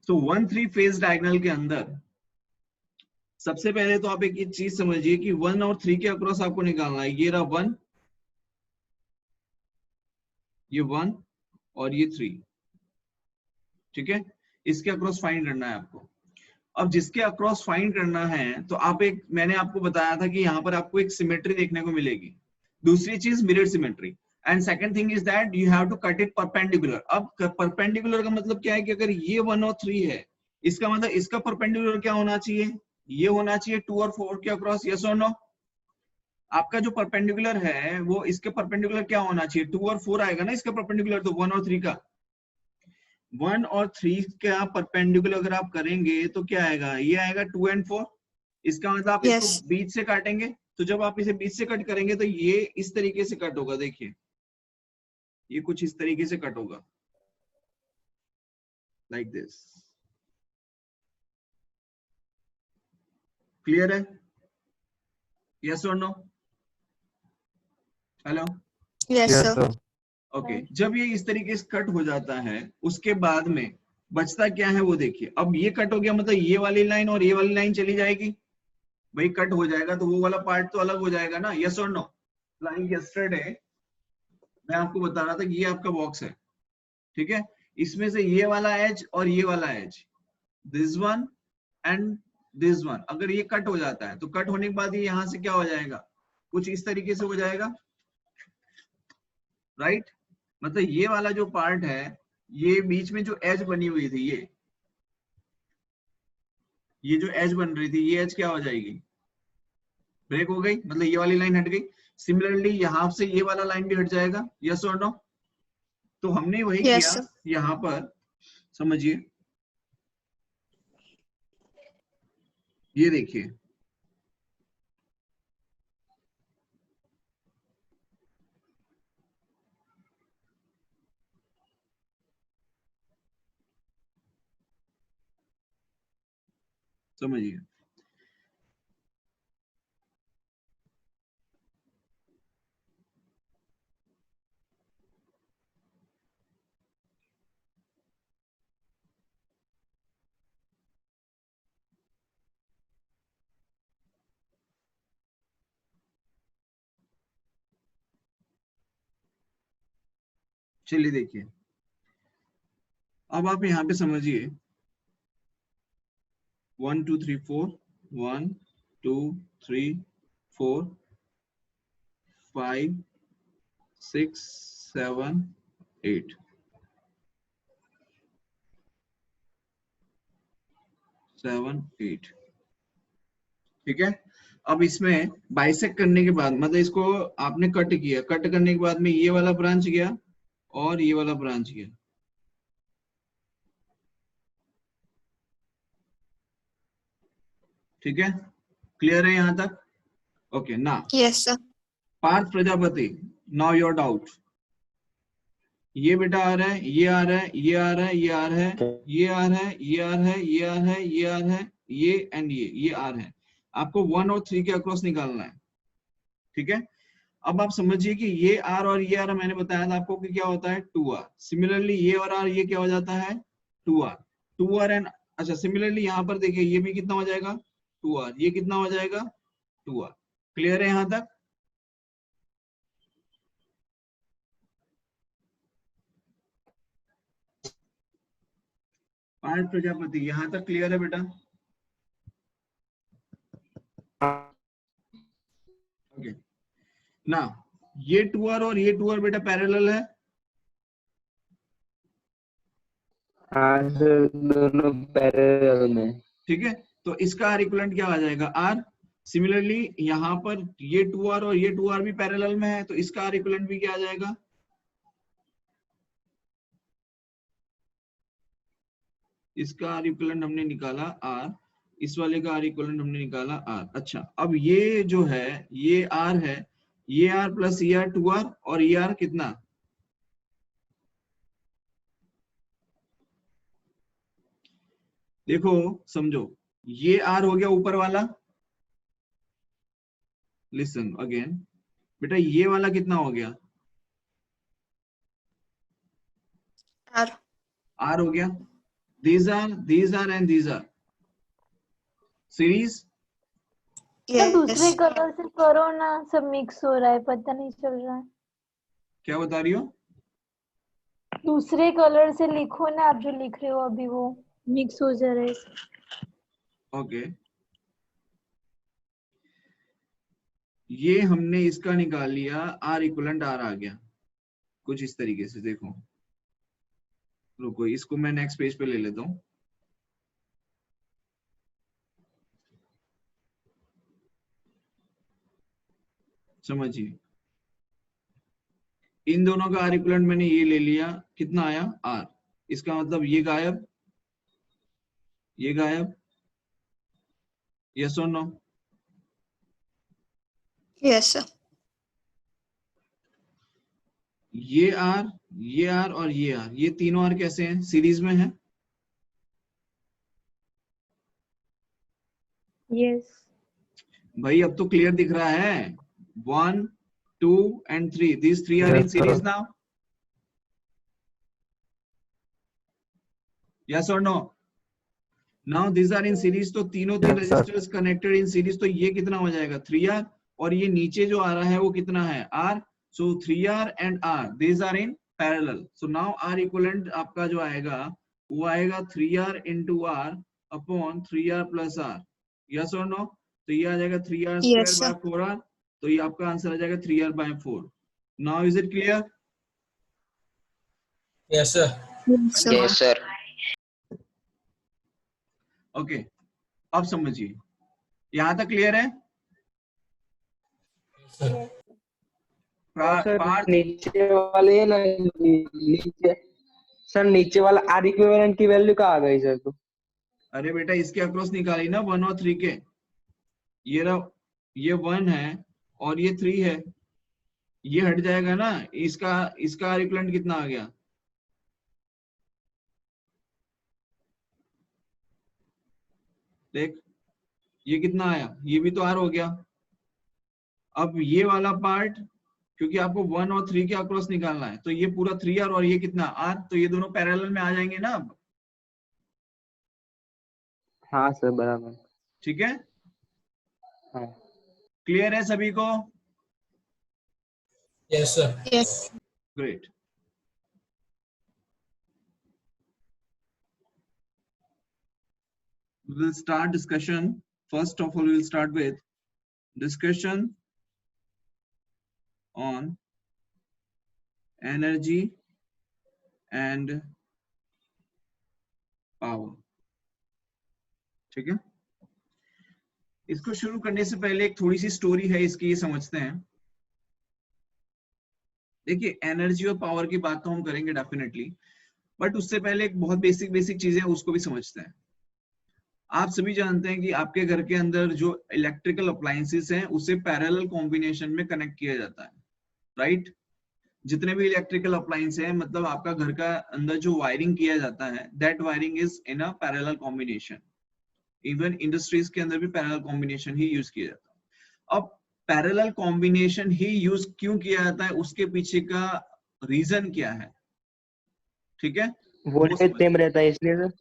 तो 1 3 phase diagonal के अंदर सबसे पहले तो आप एक चीज समझिए कि 1 और 3 के अक्रॉस आपको निकालना है। ये रहा 1, ये 1 और ये 3, ठीक है। इसके अक्रॉस फाइंड करना है आपको। अब जिसके अक्रॉस फाइंड करना है तो आप एक, मैंने आपको बताया था कि यहाँ पर आपको एक सिमेट्री देखने को मिलेगी। दूसरी चीज mirror symmetry, and second thing is that you have to cut it perpendicular. अब परपेंडिकुलर का मतलब क्या है कि अगर ये 1 और 3 है, इसका मतलब इसका परपेंडिकुलर क्या होना चाहिए, ये होना चाहिए 2 और 4 के अक्रॉस, यस और नो। आपका जो परपेंडिकुलर है वो इसके परपेंडिकुलर क्या होना चाहिए, 2 और 4 आएगा ना इसका परपेंडिकुलर, तो 1 और 3 का, 1 और 3 का परपेंडिकुलर अगर आप करेंगे तो क्या आएगा, ये आएगा 2 एंड 4। इसका मतलब आप इसको Yes. बीच से काटेंगे, तो जब आप इसे बीच से कट करेंगे तो ये इस तरीके से कट होगा। देखिए ये कुछ इस तरीके से कट होगा, लाइक दिस। क्लियर है, यस और no? Hello, Yes, Yes, sir. sir. Okay. जब ये इस तरीके से कट हो जाता है उसके बाद में बचता क्या है वो देखिए। अब ये कट हो गया मतलब ये वाली लाइन और ये वाली लाइन चली जाएगी, भाई कट हो जाएगा तो वो वाला पार्ट तो अलग हो जाएगा ना, यस और नो? लाइक यस्टरडे मैं आपको बता रहा था कि ये आपका बॉक्स है, ठीक है। इसमें से ये वाला एज और ये वाला edge, this one and this one, अगर ये कट हो जाता है तो कट होने के बाद ये यहां से क्या हो जाएगा, कुछ इस तरीके से हो जाएगा, राइट। मतलब ये वाला जो पार्ट है, ये बीच में जो एज बनी हुई थी, ये जो एज बन रही थी, ये एज क्या हो जाएगी, ब्रेक हो गई, मतलब ये वाली लाइन हट गई। सिमिलरली यहां से ये वाला लाइन भी हट जाएगा, यस और नो? तो हमने वही Yes, किया sir. यहां पर, समझिए। ये देखिए, समझिए। चलिए देखिए, अब आप यहाँ पे समझिए 1 2 3 4, 1 2 3 4 5 6 7 8 7 8, ठीक है। अब इसमें बाइसेक्ट करने के बाद, मतलब इसको आपने कट किया, कट करने के बाद में ये वाला ब्रांच गया और ये वाला ब्रांच गया, ठीक है। क्लियर है यहाँ तक? ओके ना, Yes, sir. Parth Prajapati, now your doubt. ये बेटा आ रहा है, ये आ रहा है, ये आ रहा है, ये आ रहा है, ये आ रहा है, ये आ रहा है, ये आ रहा है, ये आ रहा है, ये एंड ये आ रहा है। आपको 1 और 3 के अक्रॉस निकालना है, ठीक है। अब आप समझिए कि ये आर और ये आर, मैंने बताया था आपको कि क्या होता है 2r। सिमिलरली ये और आर, ये क्या हो जाता है 2r, 2r एंड, अच्छा सिमिलरली यहाँ पर देखिए ये भी कितना हो जाएगा 2r, ये कितना हो जाएगा 2r। क्लियर है यहाँ तक? पार्थ प्रजापति, यहाँ तक क्लियर है बेटा? ओके ना, ये 2r और ये 2r बेटा पैरेलल है, हाँ सर, दोनों पैरेलल में। ठीक है। तो इसका आर इक्विवेलेंट क्या आ जाएगा r। सिमिलरली यहाँ पर ये 2r और ये 2r भी पैरेलल में है, तो इसका आर इक्विवेलेंट भी क्या आ जाएगा, इसका आर इक्विवेलेंट हमने निकाला r, इस वाले का आर इक्विवेलेंट हमने निकाला r। अच्छा अब ये जो है ये r है, ये r प्लस ये r 2r और ये r कितना, देखो समझो, ये r हो गया ऊपर वाला, लिसन अगेन बेटा, ये वाला कितना हो गया, R. r हो गया, these are and these are series. Sir दूसरे कलर से करो ना, सब मिक्स हो रहा है, पता नहीं चल रहा है। क्या बता रही हो? दूसरे कलर से लिखो ना, आप जो लिख रहे हो अभी वो मिक्स हो जा रहा है। ओके, ये हमने इसका निकाल लिया, R इक्वलेंट R आ गया कुछ इस तरीके से। देखो रुको, इसको मैं नेक्स्ट पेज पे ले लेता हूं। समझिए, इन दोनों का R इक्वलेंट मैंने ये ले लिया, कितना आया R। इसका मतलब ये गायब, ये गायब, यस और नो? Yes sir. ये R, ये R और ये R, ये तीनों R कैसे हैं? सीरीज में है। यस भाई अब तो क्लियर दिख रहा है। 1 2 and 3, these three are in series now, yes or no? Now these are in series, तो तीनों तीन रजिस्टर्स कनेक्टेड इन सीरीज, तो ये कितना हो जाएगा 3R, और ये नीचे जो आ रहा है वो कितना है R, so 3R and R, these are in parallel, so now R equivalent आपका जो आएगा वो आएगा 3R into R upon 3R plus R, yes or no? तो ये आ जाएगा 3R Yes, square by 4R, तो ये आपका आंसर आ जाएगा 3R by 4. Now is it clear? Yes, sir. Yes, sir. Okay, अब समझिए, यहां तक क्लियर है? सर नीचे वाले है ना, नीचे सर नीचे वाला आर इक्विवेलेंट की वैल्यू कहाँ आ गई सर? तो अरे बेटा इसके अक्रॉस निकाली ना 1 और 3 के, ये रहा, ये 1 है और ये 3 है, ये हट जाएगा ना, इसका आर इक्विवेलेंट कितना आ गया? देख ये कितना आया, ये भी तो आर हो गया। अब ये वाला पार्ट, क्योंकि आपको 1 और 3 के अक्रॉस निकालना है, तो ये पूरा 3R और ये कितना R, तो ये दोनों पैरेलल में आ जाएंगे ना अब। हाँ सर बराबर। ठीक है, हाँ क्लियर है सभी को? Yes, sir. Yes. Great. We will start discussion. First of all, we will start with discussion on energy and power. ठीक है, इसको शुरू करने से पहले एक थोड़ी सी स्टोरी है इसकी, ये समझते हैं। देखिए एनर्जी और पावर की बात तो हम करेंगे डेफिनेटली, बट उससे पहले एक बहुत बेसिक चीजें उसको भी समझते हैं। आप सभी जानते हैं कि आपके घर के अंदर जो इलेक्ट्रिकल अप्लायंसेस हैं उसे पैरेलल कॉम्बिनेशन में कनेक्ट किया जाता है, राइट? जितने भी इलेक्ट्रिकल अप्लायंस हैं, मतलब आपका घर का अंदर जो वायरिंग किया जाता है, that wiring is in a parallel combination. Even industries के अंदर भी पैरेलल कॉम्बिनेशन ही यूज किया जाता है। अब पैरेलल कॉम्बिनेशन ही यूज क्यों किया जाता है, उसके पीछे का रीजन क्या है? ठीक है, वोल्टेज सेम रहता है इसलिए सर।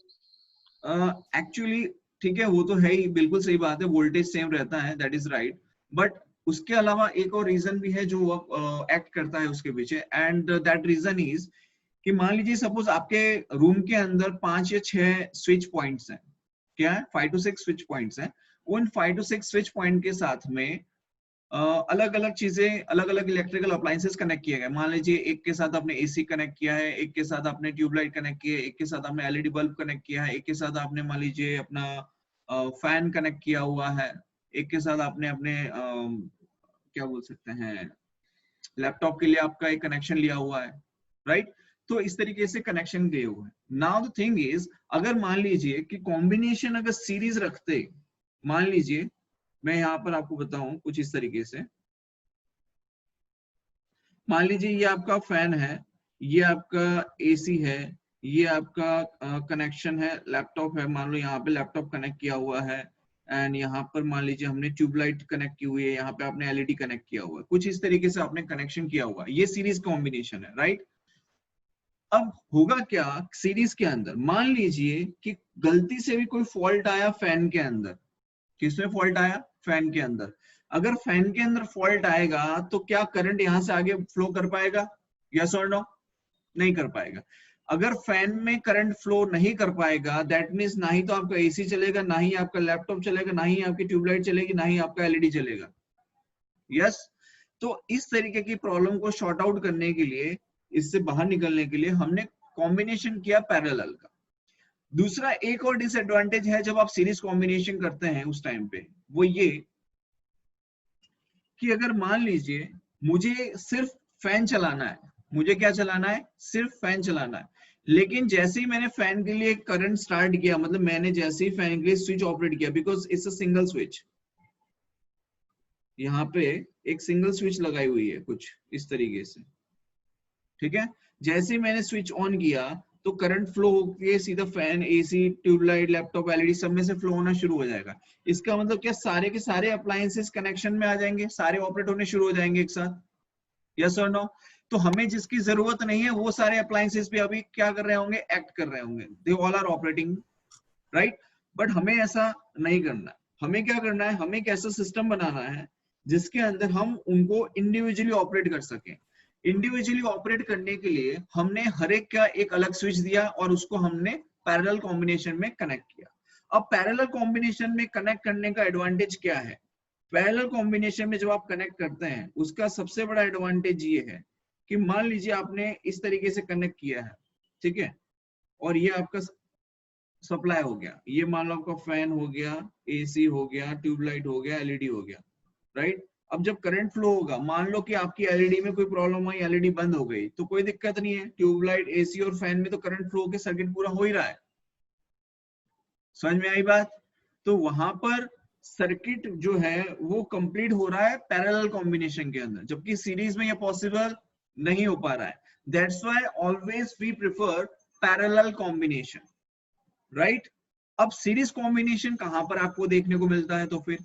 एक्चुअली ठीक है, वो तो है ही, बिल्कुल सही बात है, वोल्टेज सेम रहता है, दैट इज राइट, बट उसके अलावा एक और रीजन भी है जो एक्ट करता है उसके पीछे, एंड दैट रीजन इज कि मान लीजिए सपोज आपके रूम के अंदर 5 या 6 स्विच पॉइंट्स हैं, क्या है 5 to 6 स्विच पॉइंट्स हैं। उन 5 to 6 स्विच पॉइंट के साथ में अलग अलग चीजें, अलग अलग इलेक्ट्रिकल अप्लायंसेस कनेक्ट किए गए। मान लीजिए एक के साथ आपने एसी कनेक्ट किया है, एक के साथ आपने ट्यूबलाइट कनेक्ट किया है, एक के साथ आपने एलईडी बल्ब कनेक्ट किया है, एक के साथ आपने मान लीजिए अपना फैन कनेक्ट किया हुआ है, एक के साथ आपने अपने क्या बोल सकते हैं, लैपटॉप के लिए आपका एक कनेक्शन लिया हुआ है, राइट? तो इस तरीके से कनेक्शन दिए हुए हैं। नाउ द थिंग इज, अगर मान लीजिए कि कॉम्बिनेशन अगर सीरीज रखते, मान लीजिए मैं यहाँ पर आपको बताऊं कुछ इस तरीके से, मान लीजिए ये आपका फैन है, ये आपका एसी है, ये आपका कनेक्शन है, लैपटॉप है, मान लो यहाँ पे लैपटॉप कनेक्ट किया हुआ है, एंड यहाँ पर मान लीजिए हमने ट्यूबलाइट कनेक्ट की हुई है, यहाँ पे आपने एलईडी कनेक्ट किया हुआ है, कुछ इस तरीके से आपने कनेक्शन किया हुआ है, ये सीरीज कॉम्बिनेशन है, राइट? अब होगा क्या सीरीज के अंदर, मान लीजिए कि गलती से भी कोई फॉल्ट आया फैन के अंदर, किसमें फॉल्ट आया, फैन के अंदर। अगर फैन के अंदर फॉल्ट आएगा तो क्या करंट यहां से आगे फ्लो कर पाएगा, यस और नो, नहीं कर पाएगा। अगर फैन में करंट फ्लो नहीं कर पाएगा, दैट मीन्स ना ही तो आपका एसी चलेगा, ना ही आपका लैपटॉप चलेगा, ना ही आपकी ट्यूबलाइट चलेगी, ना ही आपका एलईडी चलेगा, यस। तो इस तरीके की प्रॉब्लम को शॉर्ट आउट करने के लिए, इससे बाहर निकलने के लिए हमने कॉम्बिनेशन किया पैरेलल का। दूसरा एक और डिसएडवांटेज है जब आप सीरीज कॉम्बिनेशन करते हैं उस टाइम पे, वो ये कि अगर मान लीजिए मुझे सिर्फ फैन चलाना है, मुझे क्या चलाना है, सिर्फ फैन चलाना है, लेकिन जैसे ही मैंने फैन के लिए करंट स्टार्ट किया, मतलब मैंने जैसे ही फैन के लिए स्विच ऑपरेट किया, because it's a single switch, यहाँ पे एक सिंगल स्विच लगाई हुई है कुछ इस तरीके से, ठीक है। जैसे ही मैंने स्विच ऑन किया तो करंट फ्लो होके सीधा fan, AC, tubelight, laptop, LED सब में से फ्लो होना शुरू हो जाएगा। इसका मतलब क्या, सारे के सारे अप्लायंसेस कनेक्शन में आ जाएंगे, सारे ऑपरेट होने शुरू हो जाएंगे एक साथ, यस और नो। तो हमें जिसकी जरूरत नहीं है वो सारे अप्लायंसेस भी अभी क्या कर रहे होंगे, एक्ट कर रहे होंगे, they all are operating, right. But हमें ऐसा नहीं करना, हमें क्या करना है, हमें एक ऐसा सिस्टम बनाना है जिसके अंदर हम उनको इंडिविजुअली ऑपरेट कर सकें। इंडिविजुअली ऑपरेट करने के लिए हमने हर एक का एक अलग स्विच दिया और उसको हमने पैरेलल कॉम्बिनेशन में कनेक्ट किया। अब पैरेलल कॉम्बिनेशन में कनेक्ट करने का एडवांटेज क्या है, पैरेलल कॉम्बिनेशन में जब आप कनेक्ट करते हैं उसका सबसे बड़ा एडवांटेज ये है कि मान लीजिए आपने इस तरीके से कनेक्ट किया है, ठीक है, और ये आपका सप्लाई हो गया, ये मान लो आपका फैन हो गया, एसी हो गया, ट्यूबलाइट हो गया, एलईडी हो गया, राइट। अब जब करंट फ्लो होगा, मान लो कि आपकी एलईडी में कोई प्रॉब्लम आई, एलईडी बंद हो गई, तो कोई दिक्कत नहीं है, ट्यूबलाइट, एसी और फैन में तो करंट फ्लो के सर्किट पूरा हो ही रहा है, समझ में आई बात। तो वहां पर सर्किट जो है वो कंप्लीट हो रहा है पैरेलल कॉम्बिनेशन के अंदर, जबकि सीरीज में ये पॉसिबल नहीं हो पा रहा है। That's why always we prefer parallel combination, right. अब सीरीज कॉम्बिनेशन कहां पर आपको देखने को मिलता है, तो फिर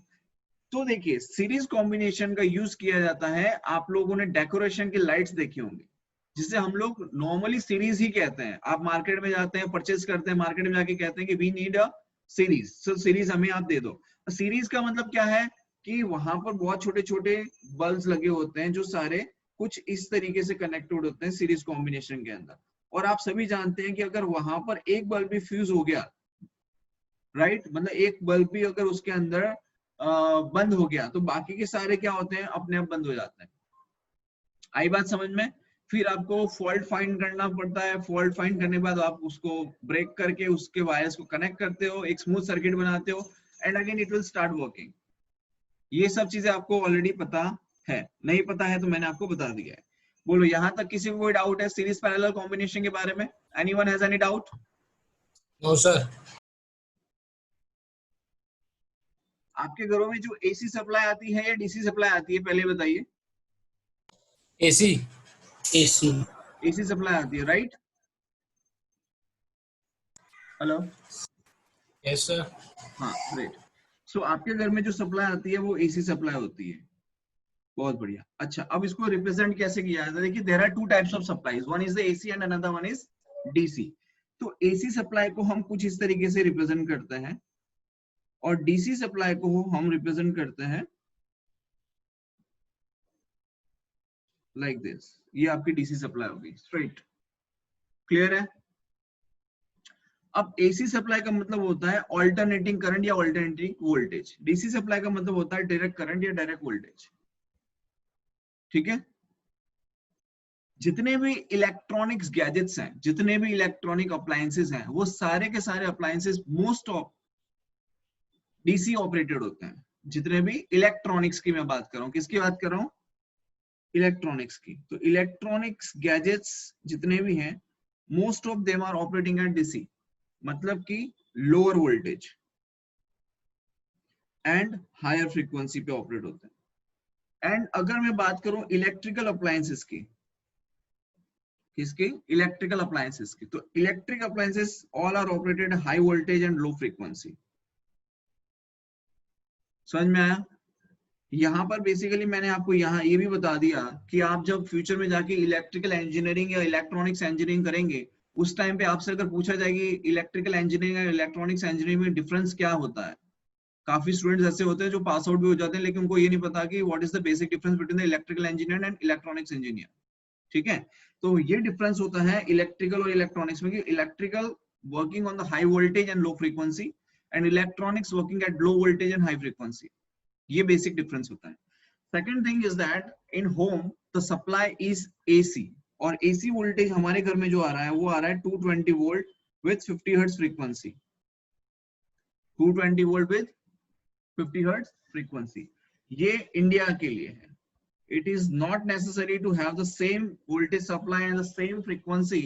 तो देखिए सीरीज कॉम्बिनेशन का यूज किया जाता है, आप लोगों ने डेकोरेशन की लाइट्स देखी होंगी, जिसे हम लोग नॉर्मली सीरीज ही कहते हैं। आप मार्केट में जाते हैं, परचेज करते हैं, मार्केट में जाके कहते हैं कि we need a series, so series हमें आप दे दो। सीरीज का मतलब क्या है कि वहां पर बहुत छोटे छोटे बल्ब्स लगे होते हैं जो सारे कुछ इस तरीके से कनेक्टेड होते हैं सीरीज कॉम्बिनेशन के अंदर। और आप सभी जानते हैं कि अगर वहां पर एक बल्ब भी फ्यूज हो गया, राइट, मतलब एक बल्ब भी अगर उसके अंदर बंद हो गया तो बाकी के सारे क्या होते हैं, अपने आप बंद हो जाते हैं। आई बात समझ में। फिर आपको फॉल्ट फाइंड करना पड़ता है, फॉल्ट फाइंड करने के बाद आप उसको ब्रेक करके उसके वायर्स को कनेक्ट करते हो, एक स्मूथ सर्किट बनाते हो, and again it will start working. ये सब चीजें आपको ऑलरेडी पता है, नहीं पता है तो मैंने आपको बता दिया है। बोलो यहां तक किसी को कोई डाउट है सीरीज पैरेलल कॉम्बिनेशन के बारे में, anyone has any doubt? No sir. आपके घरों में जो एसी सप्लाई आती है या डीसी सप्लाई आती है, पहले बताइए। एसी। एसी। एसी सप्लाई आती है, राइट। Hello, yes sir. हाँ ग्रेट। सो आपके घर में जो सप्लाई आती है वो एसी सप्लाई होती है, बहुत बढ़िया। अच्छा, अब इसको रिप्रेजेंट कैसे किया जाता है, देखिए there are two types of supplies, one is the AC and another one is DC. तो एसी सप्लाई को हम कुछ इस तरीके से रिप्रेजेंट करते हैं और डीसी सप्लाई को हम रिप्रेजेंट करते हैं लाइक दिस। ये आपकी डीसी सप्लाई होगी, स्ट्रेट, क्लियर है। अब एसी सप्लाई का मतलब होता है ऑल्टरनेटिंग करंट या ऑल्टरनेटिंग वोल्टेज, डीसी सप्लाई का मतलब होता है डायरेक्ट करंट या डायरेक्ट वोल्टेज, ठीक है। जितने भी इलेक्ट्रॉनिक्स गैजेट्स हैं, जितने भी इलेक्ट्रॉनिक अप्लायंसेस हैं, वो सारे के सारे appliances most of DC operated होते हैं। जितने भी इलेक्ट्रॉनिक्स की मैं बात कर रहा हूँ, किसकी बात कर रहा हूँ, इलेक्ट्रॉनिक्स की। तो इलेक्ट्रॉनिक्स गैजेट्स जितने भी हैं, most of them are operating at DC, मतलब कि lower voltage and higher frequency पे ऑपरेट होते हैं। एंड अगर मैं बात करूं इलेक्ट्रिकल अप्लायंसेस की, किसकी, इलेक्ट्रिकल अप्लायंसेस की, तो electric appliances all are operated high voltage and low frequency. समझ में आया। यहाँ पर बेसिकली मैंने आपको यहाँ ये भी बता दिया कि आप जब फ्यूचर में जाके इलेक्ट्रिकल इंजीनियरिंग या इलेक्ट्रॉनिक्स इंजीनियरिंग करेंगे, उस टाइम पे आपसे अगर पूछा जाए कि इलेक्ट्रिकल इंजीनियरिंग और इलेक्ट्रॉनिक्स इंजीनियरिंग में डिफरेंस क्या होता है, काफी स्टूडेंट्स ऐसे होते हैं जो पास आउट भी हो जाते हैं लेकिन उनको ये नहीं पता कि what is the basic difference between the electrical engineer and electronics engineer. ठीक है, तो ये डिफरेंस होता है इलेक्ट्रिकल और इलेक्ट्रॉनिक्स में कि electrical working on the high voltage and low frequency and electronics working at low voltage and high frequency. ये बेसिक डिफरेंस होता है। Second thing is that in home the supply is AC, और AC voltage हमारे घर में जो आ रहा है वो आ रहा है 220 volt with 50 hertz frequency, 220 volt with 50 hertz frequency. ये इंडिया के लिए है। It is not necessary to have the same voltage supply and the same frequency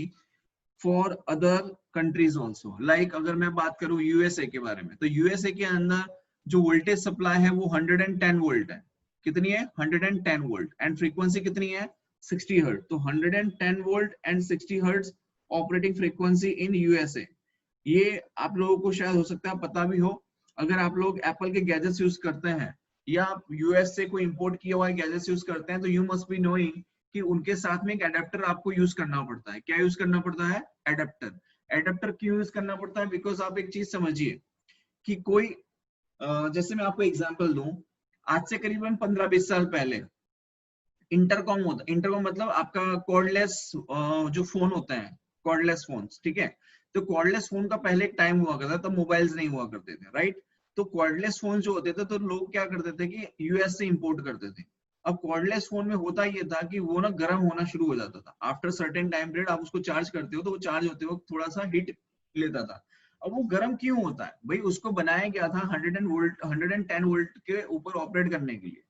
for other countries also. Like अगर मैं बात करूं यूएसए के बारे में, तो यूएसए के अंदर जो वोल्टेज सप्लाई है वो 110 वोल्ट है। कितनी है? 110 वोल्ट, एंड फ्रीक्वेंसी कितनी है? 60 हर्ट्ज। तो 110 volt and 60 hertz operating frequency in USA. ये आप लोगों को शायद हो सकता है पता भी हो, अगर आप लोग एप्पल के गैजेट्स यूज करते हैं या यूएस से कोई इंपोर्ट किया हुआ गैजेट्स यूज करते हैं, तो यू मस्ट बी नोइंग कि उनके साथ में एक एडेप्टर आपको यूज करना पड़ता है। क्या यूज करना पड़ता है? एडेप्टर। एडेप्टर क्यों यूज करना पड़ता है? बिकॉज आप एक चीज समझिए कि कोई जैसे मैं आपको एग्जांपल दूं, आज से करीबन 15-20 साल पहले इंटरकॉम होता, इंटरकॉम मतलब आपका कॉर्डलेस जो फोन होते हैं, कॉर्डलेस फोन्स, ठीक है। तो कॉर्डलेस फोन का पहले एक टाइम हुआ करता था, तब मोबाइल्स नहीं हुआ करते थे, राइट। तो कॉर्डलेस फोन जो होते थे तो लोग क्या करते थे कि यूएस से इंपोर्ट करते थे। अब कॉर्डलेस फोन में होता ये था कि वो ना गर्म होना शुरू हो जाता था। आफ्टर सर्टेन टाइम पीरियड आप उसको चार्ज करते हो तो वो चार्ज होते वक्त थोड़ा सा हीट लेता था। अब वो गर्म क्यों होता है भाई? उसको बनाया गया था 110 वोल्ट के ऊपर ऑपरेट करने के लिए,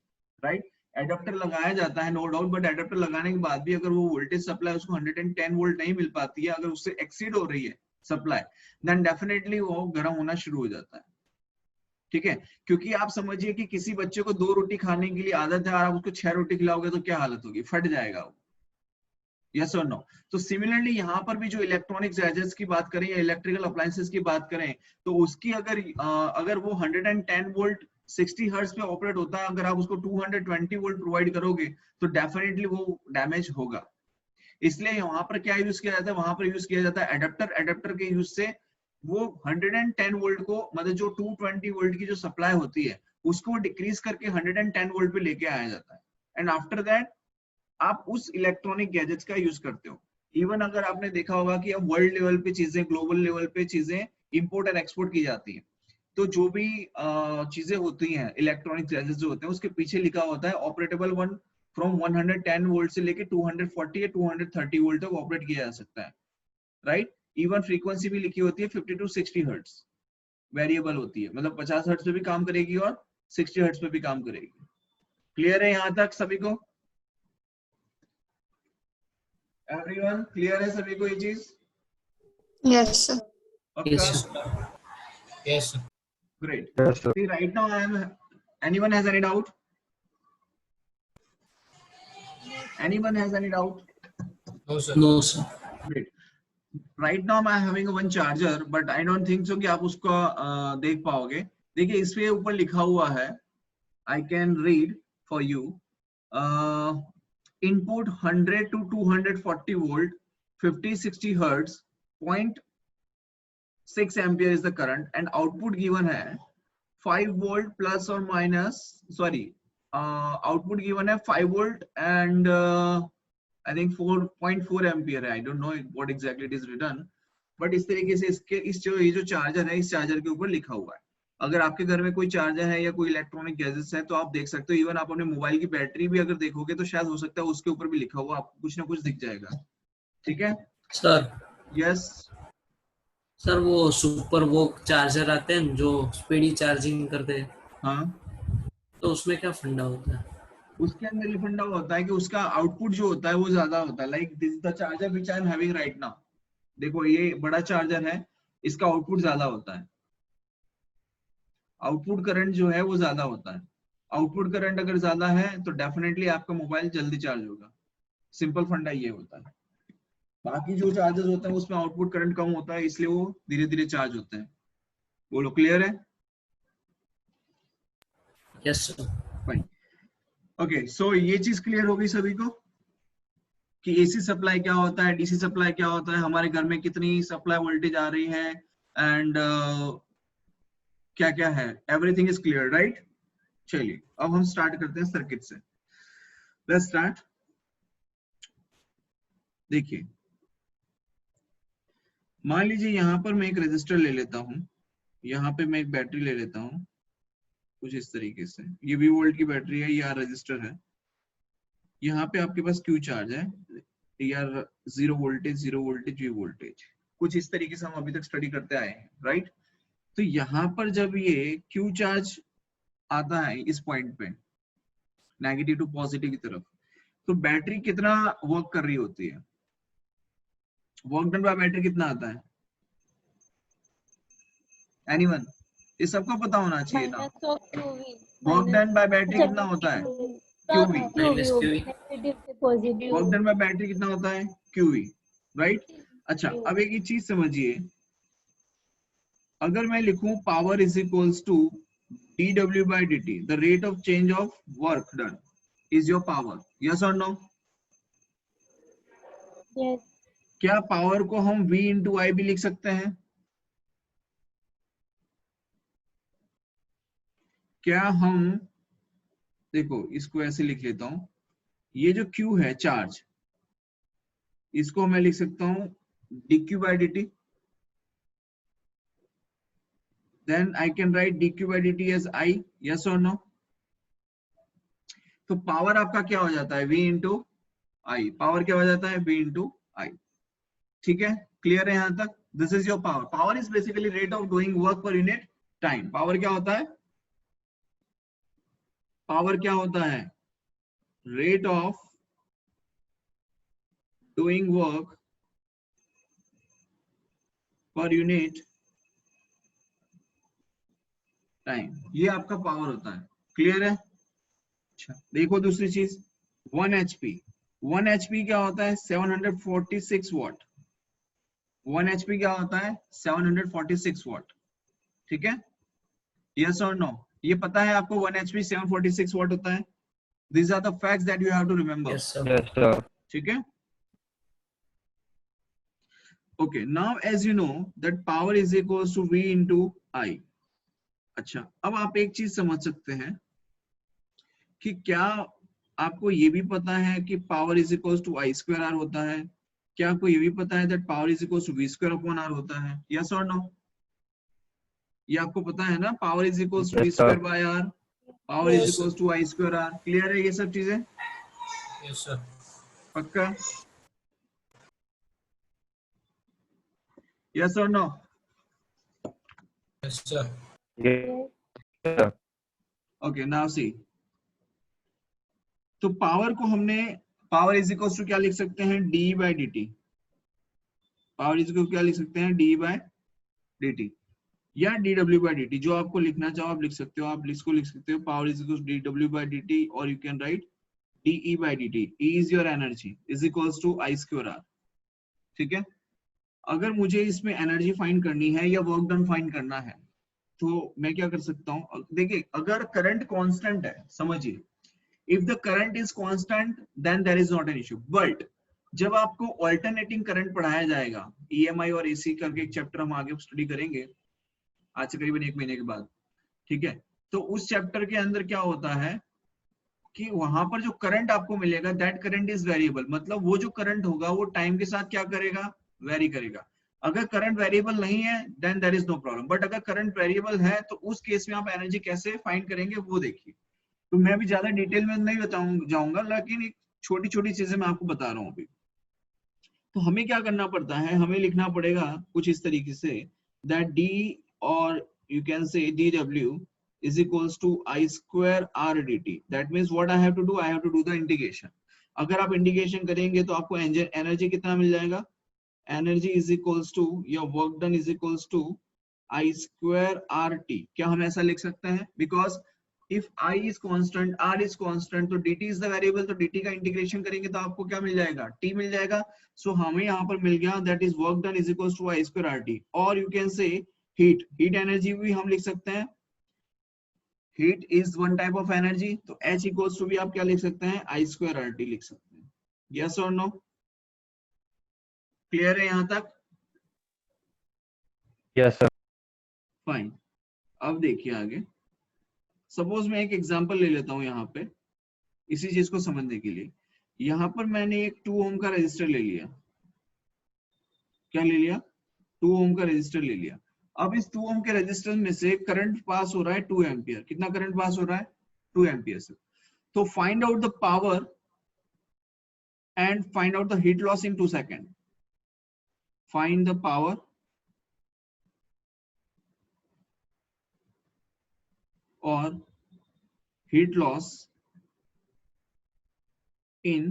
राइट। एडाप्टर लगाया जाता है, नो डाउट, बट एडाप्टर लगाने के बाद भी अगर वो वोल्टेज सप्लाई उसको 110 वोल्ट नहीं मिल पाती है, अगर उससे एक्सीड हो रही है सप्लाई, देन डेफिनेटली वो गर्म होना शुरू हो जाता है। ठीक है, क्योंकि आप समझिए कि किसी बच्चे को 2 रोटी खाने के लिए आदत है और आप उसको 6 रोटी खिलाओगे तो क्या हालत होगी? फट जाएगा वो। यस और नो? तो सिमिलरली यहाँ पर भी जो इलेक्ट्रॉनिक गैजेट्स की बात करें या इलेक्ट्रिकल अप्लायंसेस की बात करें, तो उसकी अगर वो 110 वोल्ट 60 हर्ट्ज पे ऑपरेट होता है, अगर आप उसको 220 वोल्ट प्रोवाइड करोगे तो डेफिनेटली वो डैमेज होगा। इसलिए वहां पर क्या यूज किया जाता है? वहां पर यूज किया जाता है एडेप्टर। एडेप्टर के यूज से वो 110 वोल्ट को, मतलब जो 220 वोल्ट की जो सप्लाई होती है उसको डिक्रीज करके 110 वोल्ट पे लेके आया जाता है। एंड आफ्टर दैट आप उस इलेक्ट्रॉनिक गैजेट्स का यूज करते हो। इवन अगर आपने देखा होगा कि अब वर्ल्ड लेवल पे चीजें, ग्लोबल लेवल पे चीजें इंपोर्ट और एक्सपोर्ट की जाती हैं, तो जो भी चीजें होती हैं, इलेक्ट्रॉनिक गैजेट्स जो होते हैं, उसके पीछे लिखा होता है ऑपरेटेबल वन फ्रॉम 110 वोल्ट से लेके 240 या 230 वोल्ट तक ऑपरेट किया जा सकता है, राइट। इवन फ्रीक्वेंसी भी लिखी होती है 50 to 60 हर्ट्ज, वेरिएबल होती है, मतलब 50 हर्ट्ज पे भी काम करेगी और 60 हर्ट्ज पे भी काम करेगी। क्लियर है यहाँ तक सभी को? एवरीवन क्लियर है सभी को ये चीज? Yes sir. Yes. Yes. Great. Yes, sir. See, right now anyone has any doubt? Anyone has any doubt? No, sir. No, sir. Great. Right now I'm having one charger, but I don't think so कि आप उसको देख पाओगे। देखिए इसके ऊपर लिखा हुआ है, I can read for you. Input 100 to 240 volt, 50-60 hertz, 0.6 ampere is the current, and output given है 5 volt plus or minus, sorry, output given है 5 volt and I think 4.4 ampere है। I don't know what exactly it is written, but इस तरीके से ये जो charger है, इस चार्जर के ऊपर लिखा हुआ है। अगर आपके घर में कोई चार्जर है या कोई इलेक्ट्रॉनिक गैजेट्स है तो आप देख सकते हो। इवन आप अपने मोबाइल की बैटरी भी अगर देखोगे तो शायद हो सकता है उसके ऊपर भी लिखा हुआ आपको कुछ ना कुछ दिख जाएगा। ठीक है सर, यस सर वो सुपर वो चार्जर आते हैं जो स्पीडी चार्जिंग करते हैं, हाँ, तो उसमें क्या फंडा होता है? उसके अंदर ये फंडा होता है कि उसका आउटपुट जो होता है वो ज्यादा होता है। Like this the charger which I am having right now, देखो ये बड़ा चार्जर है, इसका आउटपुट ज्यादा होता है, आउटपुट करंट जो है वो ज्यादा होता है। आउटपुट करंट अगर ज्यादा है तो डेफिनेटली आपका मोबाइल जल्दी चार्ज होगा। सिंपल फंडा ये होता है। बाकी जो चार्जर्स होते हैं उसमें आउटपुट करंट कम होता है, इसलिए वो धीरे धीरे चार्ज होते हैं। बोलो क्लियर है? Yes sir. फाइन। ओके, सो ये चीज क्लियर हो गई सभी को कि एसी सप्लाई क्या होता है, डीसी सप्लाई क्या होता है, हमारे घर में कितनी सप्लाई वोल्टेज आ रही है, एंड क्या क्या है, एवरीथिंग इज क्लियर, राइट। चलिए अब हम स्टार्ट करते हैं सर्किट से। Let's start. देखिए, मान लीजिए यहाँ पर मैं एक रेजिस्टर ले लेता हूँ, यहाँ पे मैं एक बैटरी ले लेता हूँ कुछ इस तरीके से, ये 20 वोल्ट की बैटरी है, ये रजिस्टर है, यहाँ पे आपके पास क्यू चार्ज है, या जीरो वोल्टेज वी वोल्टेज, कुछ इस तरीके से हम अभी तक स्टडी करते आए हैं, राइट। तो यहाँ पर जब ये क्यू चार्ज आता है इस पॉइंट पे नेगेटिव टू पॉजिटिव की तरफ, तो बैटरी कितना वर्क कर रही होती है, वर्क डन बाय बैटरी कितना आता है, एनीवन, ये सबको पता होना चाहिए ना। Minus of qv, work done by battery कितना होता है, क्यूवी। Minus qv. नेगेटिव से positive. Work done by battery कितना होता है, क्यूवी, राइट। अच्छा, अब एक ही चीज समझिए, अगर मैं लिखूं power is equals to dw by dt, the rate of change of work done is your power, yes or no। Yes, क्या पावर को हम v into I भी लिख सकते हैं, क्या हम, देखो इसको ऐसे लिख लेता हूं, ये जो q है चार्ज, इसको मैं लिख सकता हूं dq by dt, then I can write dq by dt as I, yes or no। तो पावर आपका क्या हो जाता है, v into I, पावर क्या हो जाता है, v into I, ठीक है, क्लियर है यहां तक। This is your power. Power is basically rate of doing work per unit time. Power क्या होता है, पावर क्या होता है, rate of doing work per unit time, ये आपका पावर होता है, क्लियर है। अच्छा देखो दूसरी चीज, 1 HP, 1 HP क्या होता है, 746 वॉट, 1 HP क्या होता है, 746 वॉट, ठीक है, यस और नो। ये पता है आपको 1 HP 746 वॉट होता है। These are the facts that you have to remember, Yes, sir. Yes, sir. ठीक है। Okay, now as you know that power is equals to V into I। अच्छा, अब आप एक चीज समझ सकते हैं कि क्या आपको ये भी पता है कि power is equals to I square R होता है, क्या आपको ये भी पता है that power is equals to V square upon R होता है, यस और नो। ये आपको पता है ना, power is equals to V Yes, sir. Square by R, power is Yes, equals to I square R, clear है ये सब चीजें, Yes, sir. पक्का, यस और no. Yes, sir. Yes, sir. Okay now see, तो पावर को हमने, पावर इज इक्वल्स टू क्या लिख सकते हैं, D by D T, power is equal क्या लिख सकते हैं, डी बाई डी टी या D W by D T, जो आपको लिखना चाहो आप लिख सकते हो, आप इसको लिख सकते हो power is equals D W by D T, और you can write D E by D T, E is your energy is equals to I square R, ठीक है। अगर मुझे इसमें एनर्जी फाइंड करनी है या वर्क डन फाइंड करना है तो मैं क्या कर सकता हूँ, देखिए अगर करंट कांस्टेंट है, समझिए if the current is constant then there is not an issue, but जब आपको ऑल्टरनेटिंग करंट पढ़ाया जाएगा, ईएमआई और एसी करके एक चैप्टर हम आगे स्टडी करेंगे आज से करीबन 1 महीने के बाद, ठीक है। तो उस चैप्टर के अंदर क्या होता है कि वहां पर जो करंट आपको मिलेगा दैट करंट इज वेरिएबल, मतलब वो जो करंट होगा वो टाइम के साथ क्या करेगा, वेरी करेगा। अगर करंट वेरिएबल नहीं है then there is no problem, but अगर करंट वेरिएबल है तो उस केस में आप एनर्जी कैसे फाइंड करेंगे वो देखिए। तो मैं भी ज्यादा डिटेल में नहीं जाऊंगा, लेकिन एक छोटी छोटी चीजें मैं आपको बता रहा हूँ अभी। तो हमें क्या करना पड़ता है, हमें लिखना पड़ेगा कुछ इस तरीके से दैट डी, और यू कैन से D W is equals to I square R dt. That means what I have to do? I have to do the integration. अगर आप इंटीग्रेशन करेंगे तो आपको एनर्जी कितना मिल जाएगा, एनर्जी इज इक्वल्स टू या work done is equals to I square RT। क्या हम ऐसा लिख सकते हैं, because if I is constant, R is constant, तो dt is the variable, तो dt का इंटीग्रेशन करेंगे तो आपको क्या मिल जाएगा, T मिल जाएगा। सो हमें यहाँ पर मिल गया that is work done is equals to I square RT, और you can say heat energy भी हम लिख सकते हैं heat is one type of energy, तो H इक्वल्स टू भी आप क्या लिख सकते हैं, I² RT लिख सकते हैं। यस और नो? क्लियर है यहां तक? Yes sir. फाइन। अब देखिए आगे, सपोज मैं एक एग्जांपल ले लेता हूं यहाँ पे इसी चीज को समझने के लिए। यहाँ पर मैंने एक 2 ओम का रेजिस्टर ले लिया। क्या ले लिया? 2 ओम का रेजिस्टर ले लिया। अब इस 2 ओम के रेजिस्टर में से करंट पास हो रहा है 2 एम्पियर। कितना करंट पास हो रहा है? 2 एम्पियर से। तो find out the power and find out the heat loss in 2 second. Find the power और heat loss in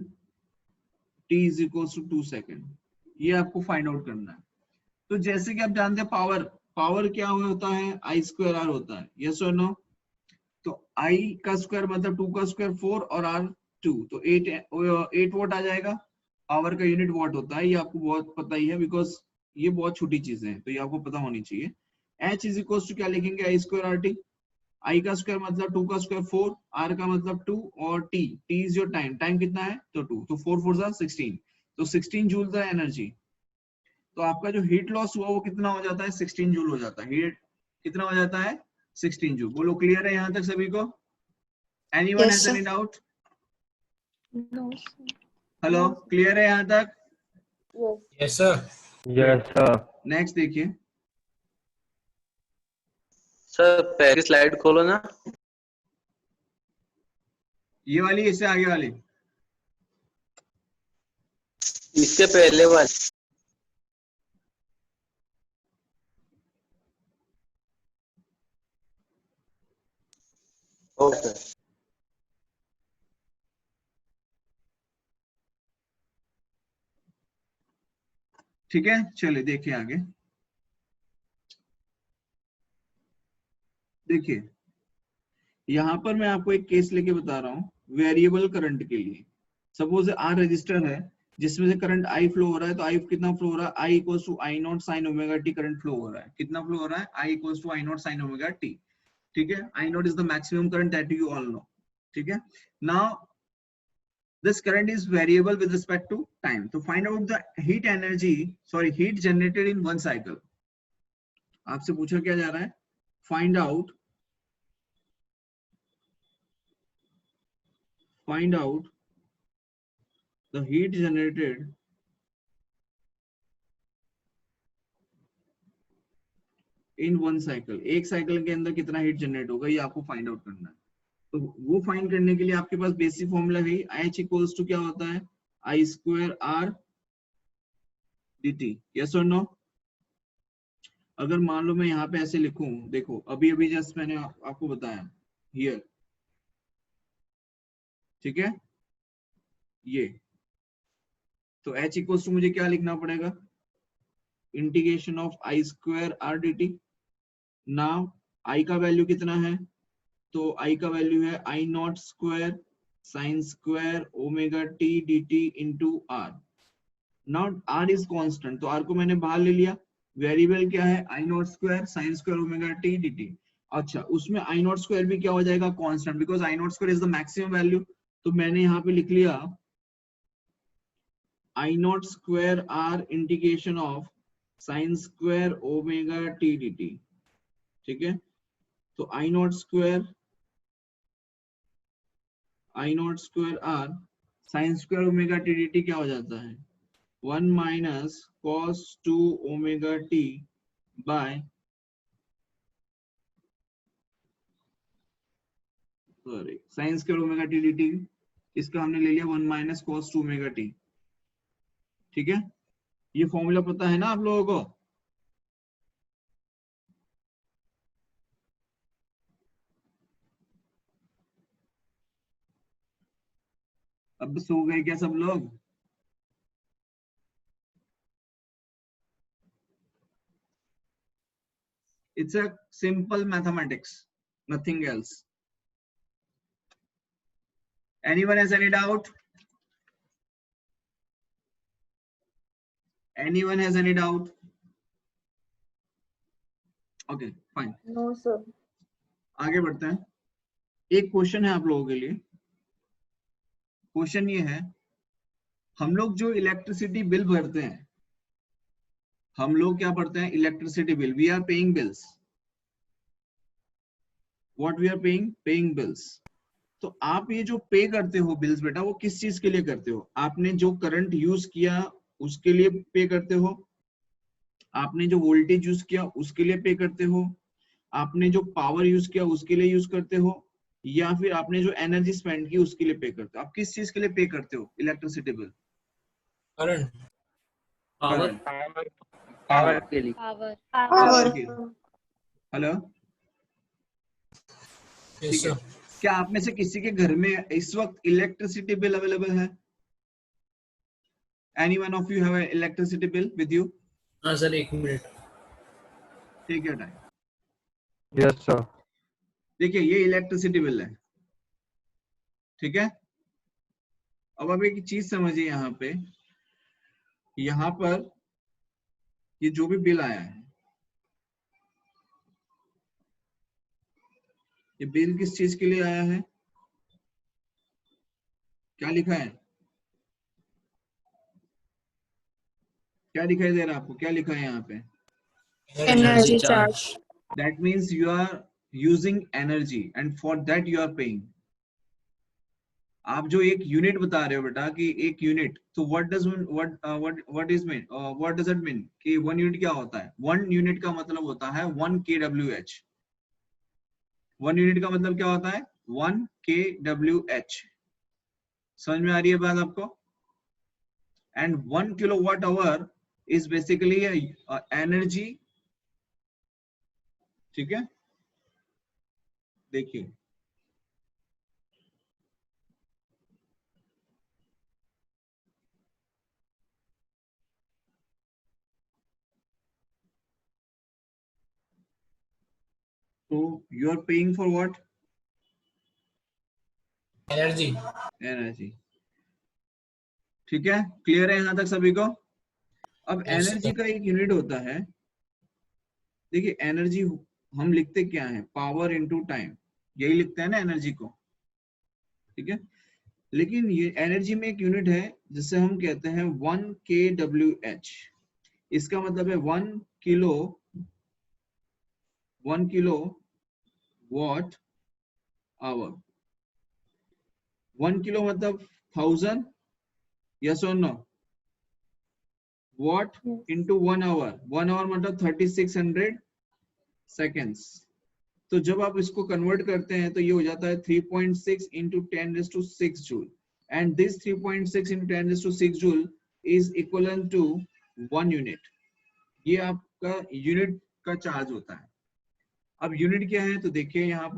t is equals to 2 second. ये आपको फाइंड आउट करना है। तो जैसे कि आप जानते हैं पावर क्या होता है, I² R होता है। यस और नो? तो I का स्क्वायर मतलब 2 का स्क्वायर 4 और R 2, तो 8 वॉट आ जाएगा। पावर का यूनिट वॉट होता है, ये आपको बहुत पता ही है बिकॉज ये बहुत छोटी चीजें हैं, तो ये आपको पता होनी चाहिए। H इज इक्वल टू क्या लिखेंगे, I² RT। I का स्क्वायर मतलब 2 का स्क्वायर 4, R का मतलब 2 और T इज योर टाइम कितना है, तो 2, तो 4 4 16, तो 16 जूल द एनर्जी। तो आपका जो हीट लॉस हुआ वो कितना हो जाता है, 16 जूल हो जाता है। हीट कितना हो जाता है, 16 जूल। बोलो क्लियर है यहाँ तक सभी को? Anyone has any doubt? No sir. Hello, clear है यहाँ तक? Yes sir. Yes sir. Next देखिए, सर पहली स्लाइड खोलो ना। ये वाली, इससे आगे वाली। इसके पहले वाली। ओके। ठीक है, चलिए देखिए आगे। देखिए यहाँ पर मैं आपको एक केस लेके बता रहा हूँ वेरिएबल करंट के लिए। सपोज R रजिस्टर है जिसमें से करंट I फ्लो हो रहा है, तो I कितना फ्लो हो रहा है, I equals to I naught sine omega T current flow हो रहा है। कितना फ्लो हो रहा है, I equals to I naught sine omega T. ठीक है, I naught is the maximum current that you all know. ठीक है, now this current is variable with respect to time. To find out the heat generated in one cycle. आपसे पूछा क्या जा रहा है, find out the heat generated in one cycle. एक cycle के अंदर कितना हीट जनरेट होगा ये आपको फाइंड आउट करना है। तो वो फाइंड करने के लिए आपके पास बेसिक फॉर्मूला है, H इक्वल्स टू क्या होता है, I² R dt। यस और नो? अगर मान लो मैं यहाँ पे ऐसे लिखूं, देखो अभी जस्ट मैंने आपको बताया हियर, ठीक है, ये तो H इक्वल्स टू मुझे क्या लिखना पड़ेगा, integration of I² R dt। Now I का वैल्यू कितना है, तो I का वैल्यू है I not square sine square omega t dt into R। Now R is constant, तो R को मैंने बाहर ले लिया। वेरिएबल क्या है, I not square sine square omega t dt। अच्छा, उसमें I नॉट स्क्वायर भी क्या हो जाएगा, constant, because I not square is the maximum value. तो मैंने यहाँ पे लिख लिया I not square R integration of sine square omega t dt। ठीक है, तो I not square R sine square omega t dt क्या हो जाता है, 1 minus cos 2 omega t by sine square omega t dt। इसका हमने ले लिया 1 माइनस cos 2 ओमेगा t। ठीक है, ये फॉर्मूला पता है ना आप लोगों को? अब सो गए क्या सब लोग? It's a simple mathematics, nothing else. Anyone has any doubt? Anyone has any doubt? Okay, fine. No sir. आगे बढ़ते हैं। एक क्वेश्चन है आप लोगों के लिए। क्वेश्चन ये है, हम लोग जो इलेक्ट्रिसिटी बिल भरते हैं, हम लोग क्या भरते हैं? Electricity bill. We are paying bills. What we are paying bills. तो आप ये जो पे करते हो बिल्स बेटा, वो किस चीज के लिए करते हो? आपने जो करंट यूज किया उसके लिए पे करते हो, आपने जो वोल्टेज यूज किया उसके लिए पे करते हो, आपने जो पावर यूज किया उसके लिए यूज करते हो, या फिर आपने जो एनर्जी स्पेंड की उसके लिए पे करते हो? आप किस चीज के लिए पे करते हो electricity bill? Current, power, current, power के लिए। पावर पावर की। हेलो, ठीक यस है। सर। क्या आप में से किसी के घर में इस वक्त इलेक्ट्रिसिटी बिल अवेलेबल है? Any one of you have electricity bill with you? हाँ sir, 1 minute. Take your time. Yes sir. देखिए ये इलेक्ट्रिसिटी बिल है, ठीक है। अब आप एक चीज समझिए, यहाँ पर ये जो भी बिल आया है, ये बिल किस चीज के लिए आया है? क्या लिखा है? क्या दिखाई दे रहा है आपको? क्या लिखा है यहाँ पे? Energy charge. That means you are using energy and for that you are paying. आप जो एक यूनिट बता रहे हो बेटा कि एक यूनिट, तो what does it mean कि 1 यूनिट क्या होता है? 1 यूनिट का मतलब होता है 1 kWh। 1 यूनिट का मतलब क्या होता है? 1 kWh। समझ में आ रही है बात आपको? And 1 kilowatt hour is basically a energy, ठीक है। देखिए तो you are paying for what? Energy. Energy. ठीक है, क्लियर है यहां तक सभी को? अब Yes, एनर्जी sir. का एक यूनिट होता है। देखिए एनर्जी हम लिखते क्या है? पावर इनटू टाइम, यही लिखते हैं ना एनर्जी को, ठीक है। लेकिन ये एनर्जी में एक यूनिट है जिसे हम कहते हैं 1 kWh। इसका मतलब है 1 किलो वॉट आवर। 1 किलो मतलब 1000, यस और no? Watt into 1 hour, 1 hour मतलब 3600 सेकेंड्स। तो जब आप इसको कन्वर्ट करते हैं तो ये हो जाता है 3.6 into 10⁶ joule. And this 3.6 into 10⁶ joule is equal to 1 unit. ये आपका यूनिट का चार्ज होता है। अब यूनिट क्या है? तो देखिए यहाँ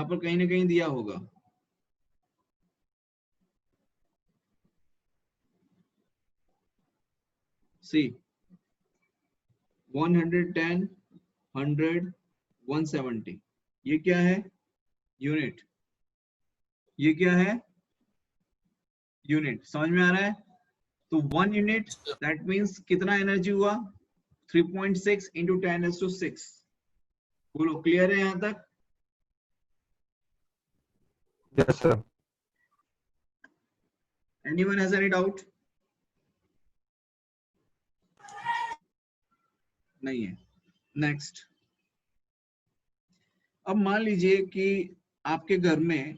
पर कहीं ना कहीं दिया होगा, सी 110, 100, 170। ये क्या है? यूनिट। ये क्या है? यूनिट। समझ में आ रहा है? तो 1 यूनिट दैट मींस कितना एनर्जी हुआ? 3.6 इंटू 10⁶। बोलो क्लियर है यहां तक? Yes sir. Anyone has any doubt? नहीं है। नेक्स्ट। अब मान लीजिए कि आपके घर में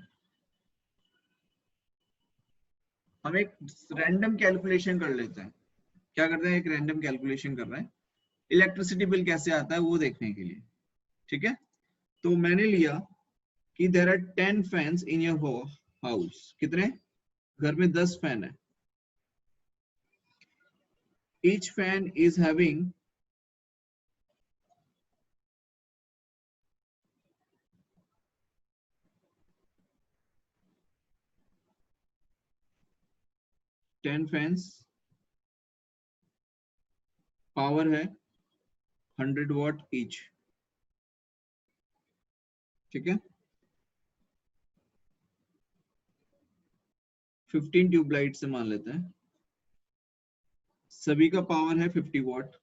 हम एक रैंडम कैलकुलेशन कर लेते हैं। क्या करते हैं? एक रैंडम कैलकुलेशन कर रहे हैं इलेक्ट्रिसिटी बिल कैसे आता है वो देखने के लिए, ठीक है। तो मैंने लिया कि there are 10 fans in your house. कितने? घर में 10 फैन है। Each fan is having 10 fans, power है 100 वॉट ईच, ठीक है। 15 ट्यूबलाइट से मान लेते हैं, सभी का पावर है 50 वॉट।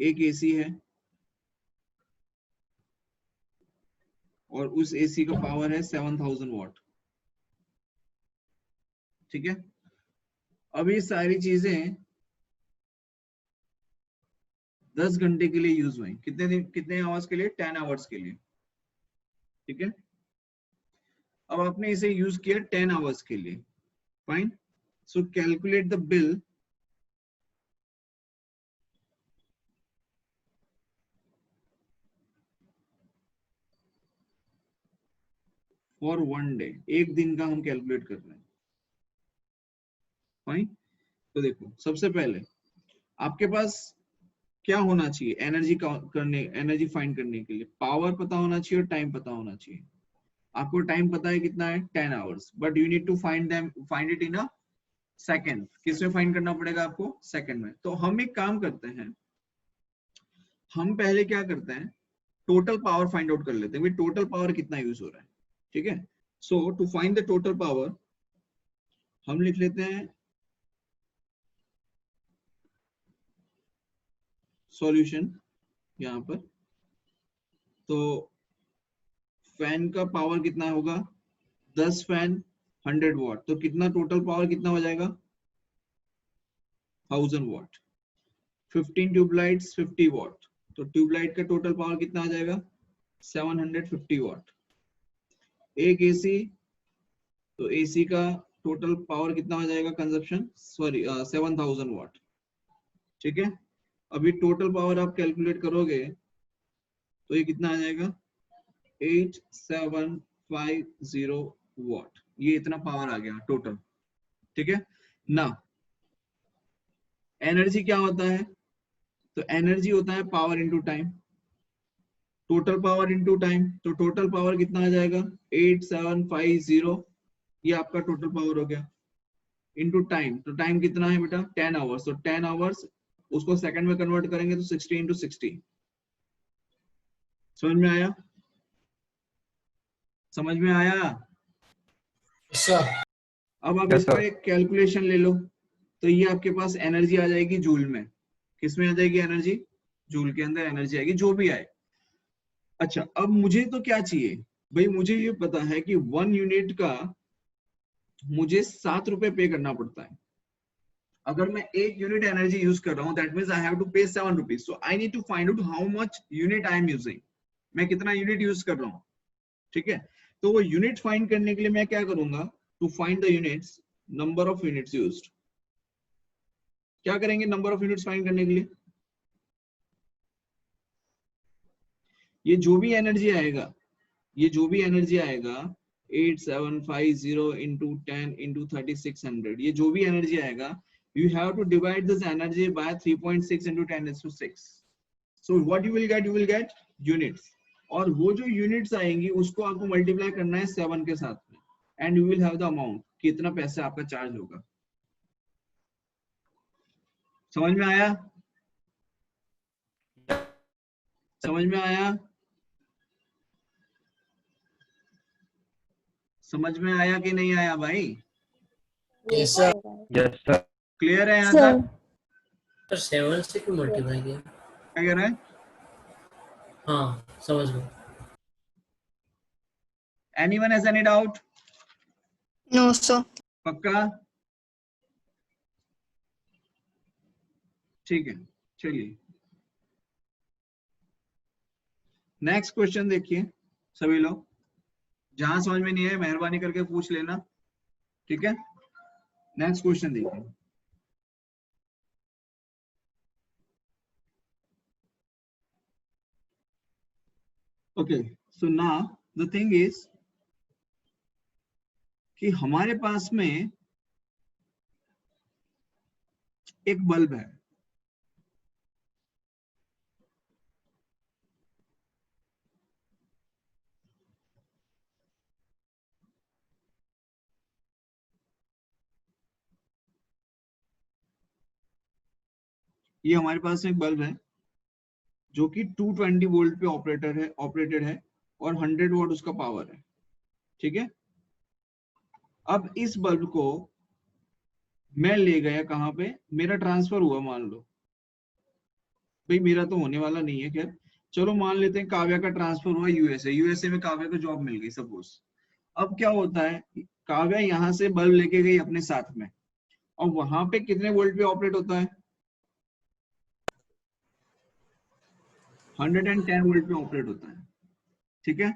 एक एसी है और उस एसी का पावर है 7000 वॉट। ठीक है, अब ये सारी चीजें 10 घंटे के लिए यूज हुई। कितने दिन, कितने आवर्स के लिए? 10 आवर्स के लिए। ठीक है, अब आपने इसे यूज किया 10 आवर्स के लिए। Fine, so calculate the bill for 1 day. एक दिन का हम कैलकुलेट कर रहे हैं। फाइन, तो देखो सबसे पहले आपके पास क्या होना चाहिए एनर्जी करने, एनर्जी फाइंड करने के लिए? पावर पता होना चाहिए और टाइम पता होना चाहिए। आपको टाइम पता है कितना है? 10 hours, but you need to find it in a second. किसमें फाइंड करना पड़ेगा आपको? सेकंड में। तो हम एक काम करते हैं, हम पहले क्या करते हैं, टोटल पावर फाइंड आउट कर लेते हैं। भाई टोटल पावर कितना यूज हो रहा है। ठीक है, so to find the total power हम लिख लेते हैं सॉल्यूशन यहां पर। तो फैन का पावर कितना होगा? 10 फैन 100 वॉट, तो कितना टोटल पावर कितना हो जाएगा? 1000 वॉट। 15 ट्यूबलाइट्स 50 वॉट, तो ट्यूबलाइट का टोटल पावर कितना आ जाएगा? 750 वॉट। एक एसी, तो एसी का टोटल पावर कितना हो जाएगा? Consumption, sorry 7000 what. ठीक है, अभी टोटल पावर आप कैलकुलेट करोगे तो ये कितना आ जाएगा? 8750 वॉट। ये इतना पावर आ गया टोटल। ठीक है ना, एनर्जी क्या होता है? तो एनर्जी होता है power into time. Total power into time, तो टोटल पावर कितना आ जाएगा? 8750, ये आपका टोटल पावर हो गया। इनटू टाइम, तो टाइम कितना है बेटा? 10 आवर्स, तो 10 आवर्स उसको सेकंड में कन्वर्ट करेंगे तो 60 इंटू 60। समझ में आया? समझ में आया? सर अब आप Yes, इसका sir. एक कैलकुलेशन ले लो, तो ये आपके पास एनर्जी आ जाएगी जूल में। किसमें आ जाएगी एनर्जी? जूल के अंदर एनर्जी आएगी, जो भी आए। अच्छा, अब मुझे तो क्या चाहिए भाई? मुझे ये पता है कि 1 यूनिट का मुझे 7 रुपए पे करना पड़ता है। अगर मैं 1 यूनिट एनर्जी यूज कर रहा हूँ, that means I have to pay 7 rupees. So I need to find out how much unit I am using, मैं कितना यूनिट यूज कर रहा हूँ। ठीक है, तो वो यूनिट फाइंड करने के लिए मैं क्या करूंगा? To find the units, number of units used. क्या करेंगे नंबर ऑफ यूनिट्स फाइंड करने के लिए? ये जो भी एनर्जी आएगा, ये जो भी एनर्जी आएगा 8750 इंटू 10 इंटू 3600, ये जो भी एनर्जी आएगा, you have to divide this energy by 3.6 into 10⁶. So what you will get units, और वो जो यूनिट्स आएंगी उसको आपको मल्टीप्लाई करना है 7 के साथ में, and you will have the amount, कितना पैसा आपका चार्ज होगा। समझ में आया? समझ में आया? समझ में आया कि नहीं आया भाई? Yes sir. Yes, sir. Clear है यहाँ सर तक? 7 से क्यों मल्टीप्लाई किया? क्या कह रहा है? हाँ समझ गया। Anyone has any doubt? No, sir. पक्का? ठीक है, चलिए नेक्स्ट क्वेश्चन देखिए सभी लोग। जहां समझ में नहीं है मेहरबानी करके पूछ लेना। ठीक है, नेक्स्ट क्वेश्चन देखिए। Okay, so now the thing is कि हमारे पास में एक बल्ब है। ये हमारे पास एक बल्ब है जो कि 220 वोल्ट पे ऑपरेटेड है और 100 वोल्ट उसका पावर है। ठीक है, अब इस बल्ब को मैं ले गया कहां पे? मेरा ट्रांसफर हुआ मान लो, भाई मेरा तो होने वाला नहीं है। खैर चलो मान लेते हैं काव्या का ट्रांसफर हुआ यूएसए, यूएसए में काव्या को जॉब मिल गई सपोज। अब क्या होता है, काव्या यहाँ से बल्ब लेके गई अपने साथ में, और वहां पे कितने वोल्ट पे ऑपरेट होता है, 110 वोल्ट पे ऑपरेट होता है। ठीक है,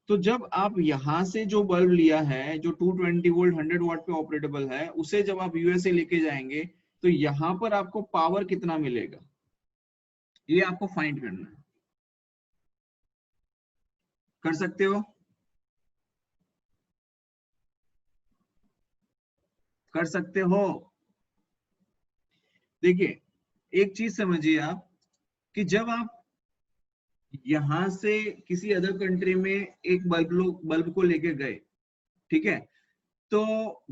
तो जब आप यहां से जो बल्ब लिया है जो 220 वोल्ट 100 वाट पे ऑपरेटेबल है, उसे जब आप यूएसए लेके जाएंगे तो यहां पर आपको पावर कितना मिलेगा, ये आपको फाइंड करना है। कर सकते हो, कर सकते हो। देखिए एक चीज समझिए आप, कि जब आप यहां से किसी अदर कंट्री में एक बल्ब को लेके गए, ठीक है, तो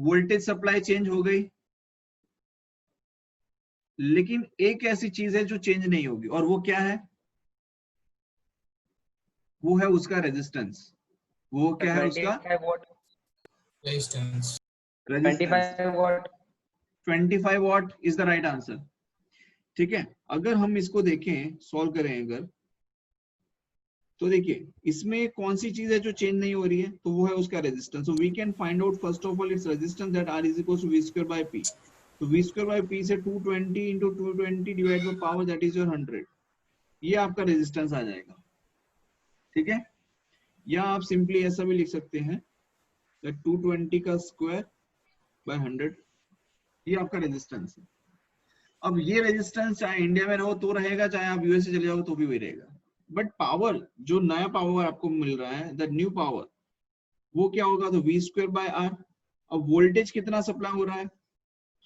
वोल्टेज सप्लाई चेंज हो गई, लेकिन एक ऐसी चीज है जो चेंज नहीं होगी, और वो क्या है, वो है उसका रेजिस्टेंस। वो क्या है उसका 25 what, resistance. Resistance. 25 what. 25 what is the right answer. ठीक है, अगर हम इसको देखें, सॉल्व करें अगर, तो देखिए इसमें कौन सी चीज है जो चेंज नहीं हो रही है, तो वो है उसका resistance. So we can find out first of all its resistance, that R is equal to V square by P। तो V स्क्वायर बाय P से 220 into 220 divide by power, that is your 100, ये आपका resistance आ जाएगा। ठीक है, या आप simply ऐसा भी लिख सकते हैं, दैट 220 का स्क्वायर बाय 100, ये आपका रेजिस्टेंस है। अब ये रेजिस्टेंस चाहे इंडिया में रहो तो रहेगा, चाहे आप यूएसए चले जाओ तो भी वही रहेगा। बट पावर, जो नया पावर आपको मिल रहा है, द न्यू पावर, वो क्या होगा, तो V स्क्वायर बाय R। अब वोल्टेज कितना सप्लाई हो रहा है,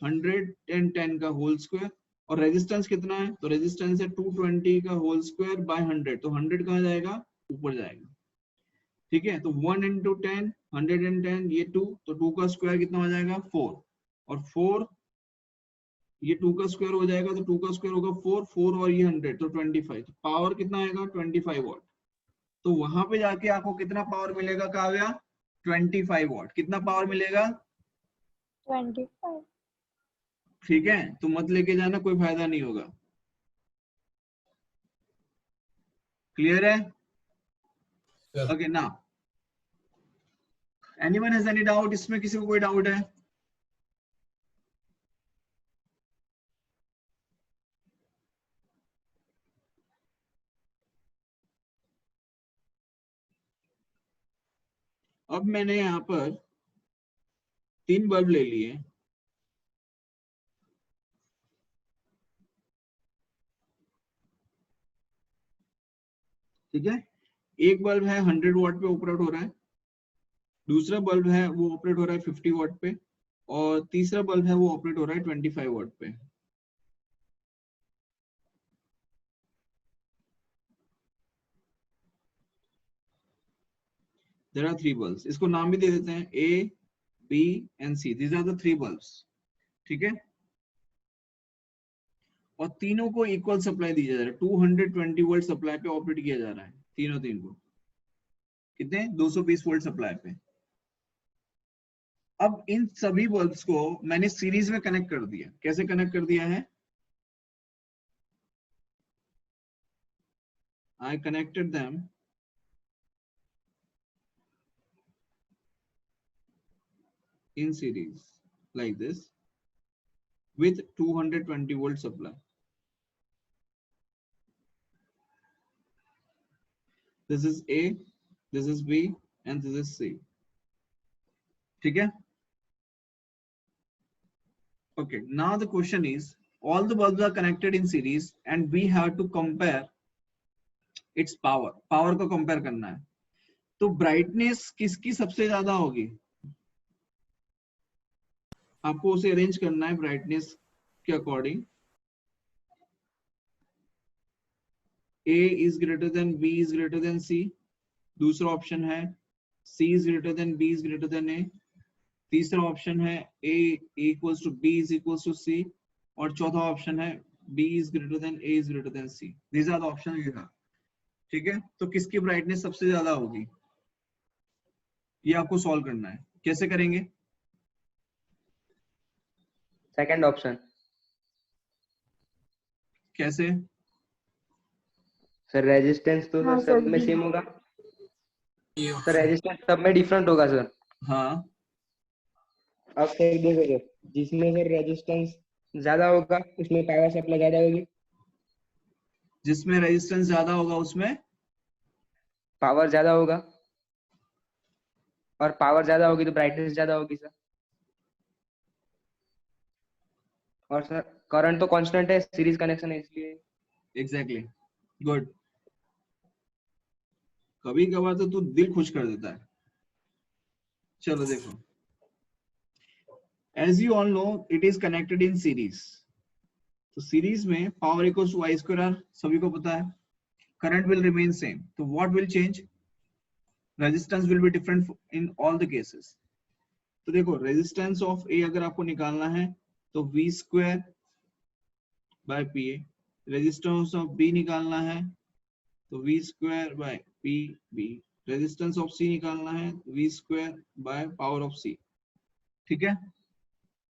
110 का होल स्क्वायर, और रेजिस्टेंस कितना है, तो रेजिस्टेंस है 220 का होल स्क्वायर बाय 100, तो 100 कहाँ जाएगा, ऊपर जाएगा। ठीक है, तो 1 into 10, 110, ये 2, तो 2 का स्क्वायर कितना हो जाएगा, 4, और 4, ये 2 का स्क्वायर हो जाएगा, तो 2 का स्क्वायर होगा 4, 4 और ये 100, तो 25, तो पावर कितना आएगा, 25 वॉट। तो वहां पे जाके आपको कितना पावर मिलेगा काव्या, 25 वॉट। कितना पावर मिलेगा, 25। ठीक है, तो मत लेके जाना, कोई फायदा नहीं होगा। क्लियर है, ओके ना, एनीवन हैज एनी डाउट, इसमें किसी को कोई डाउट है? अब मैंने यहाँ पर 3 बल्ब ले लिए, ठीक है, एक बल्ब है 100 वाट पे ऑपरेट हो रहा है, दूसरा बल्ब है वो ऑपरेट हो रहा है 50 वाट पे, और तीसरा बल्ब है वो ऑपरेट हो रहा है 25 वाट पे। There are 3 bulbs, इसको नाम भी दे देते हैं A, B and C, these are the 3 bulbs। ठीक है, और तीनों को इक्वल सप्लाई दी जा रहा है, 220 वोल्ट सप्लाई पे ऑपरेट किया जा रहा है, तीन को कितने, 220 वोल्ट सप्लाई पे। अब इन सभी बल्ब्स को मैंने सीरीज में कनेक्ट कर दिया। कैसे कनेक्ट कर दिया है, I connected them in series like this with 220 volt supply. This is A, this is B and this is C। ठीक है, okay, now the question is, all the bulbs are connected in series and we have to compare its power। Power को compare करना है, तो brightness किसकी सबसे ज्यादा होगी, आपको उसे अरेंज करना है ब्राइटनेस के according. A is greater than B is greater than C, दूसरा ऑप्शन है C is greater than B is greater than A, तीसरा ऑप्शन है A equals to B is equals to C, और चौथा option है B is greater than A is greater than C। These are the options you have। ठीक है, तो किसकी brightness सबसे ज्यादा होगी, ये आपको सॉल्व करना है। कैसे करेंगे, सेकंड ऑप्शन। कैसे, सर रेजिस्टेंस तो हाँ सर सब सर में बी। सेम होगा। ये सर ऑप्शन। रेजिस्टेंस सब में डिफरेंट होगा सर। हाँ अब सर देखो सर, जिसमें सर रेजिस्टेंस ज्यादा होगा उसमें पावर सप्लाई ज्यादा होगी। जिसमें रेजिस्टेंस ज्यादा होगा उसमें पावर ज्यादा होगा, और पावर ज्यादा होगी तो ब्राइटनेस ज्यादा होगी सर। और सर करंट तो कांस्टेंट है, सीरीज कनेक्शन है इसलिए। Exactly good. कभी कभार तो तू दिल खुश कर देता है। चलो देखो, as you all know it is connected in series. तो सीरीज में power equals to I square R, सभी को पता है। करंट विल रिमेन सेम, तो what will change? Resistance will be different in all the cases. तो देखो resistance of ए अगर आपको निकालना है तो V square by P A, resistance of B निकालना है तो V square by P B, resistance of C निकालना है V square by power of C. ठीक है,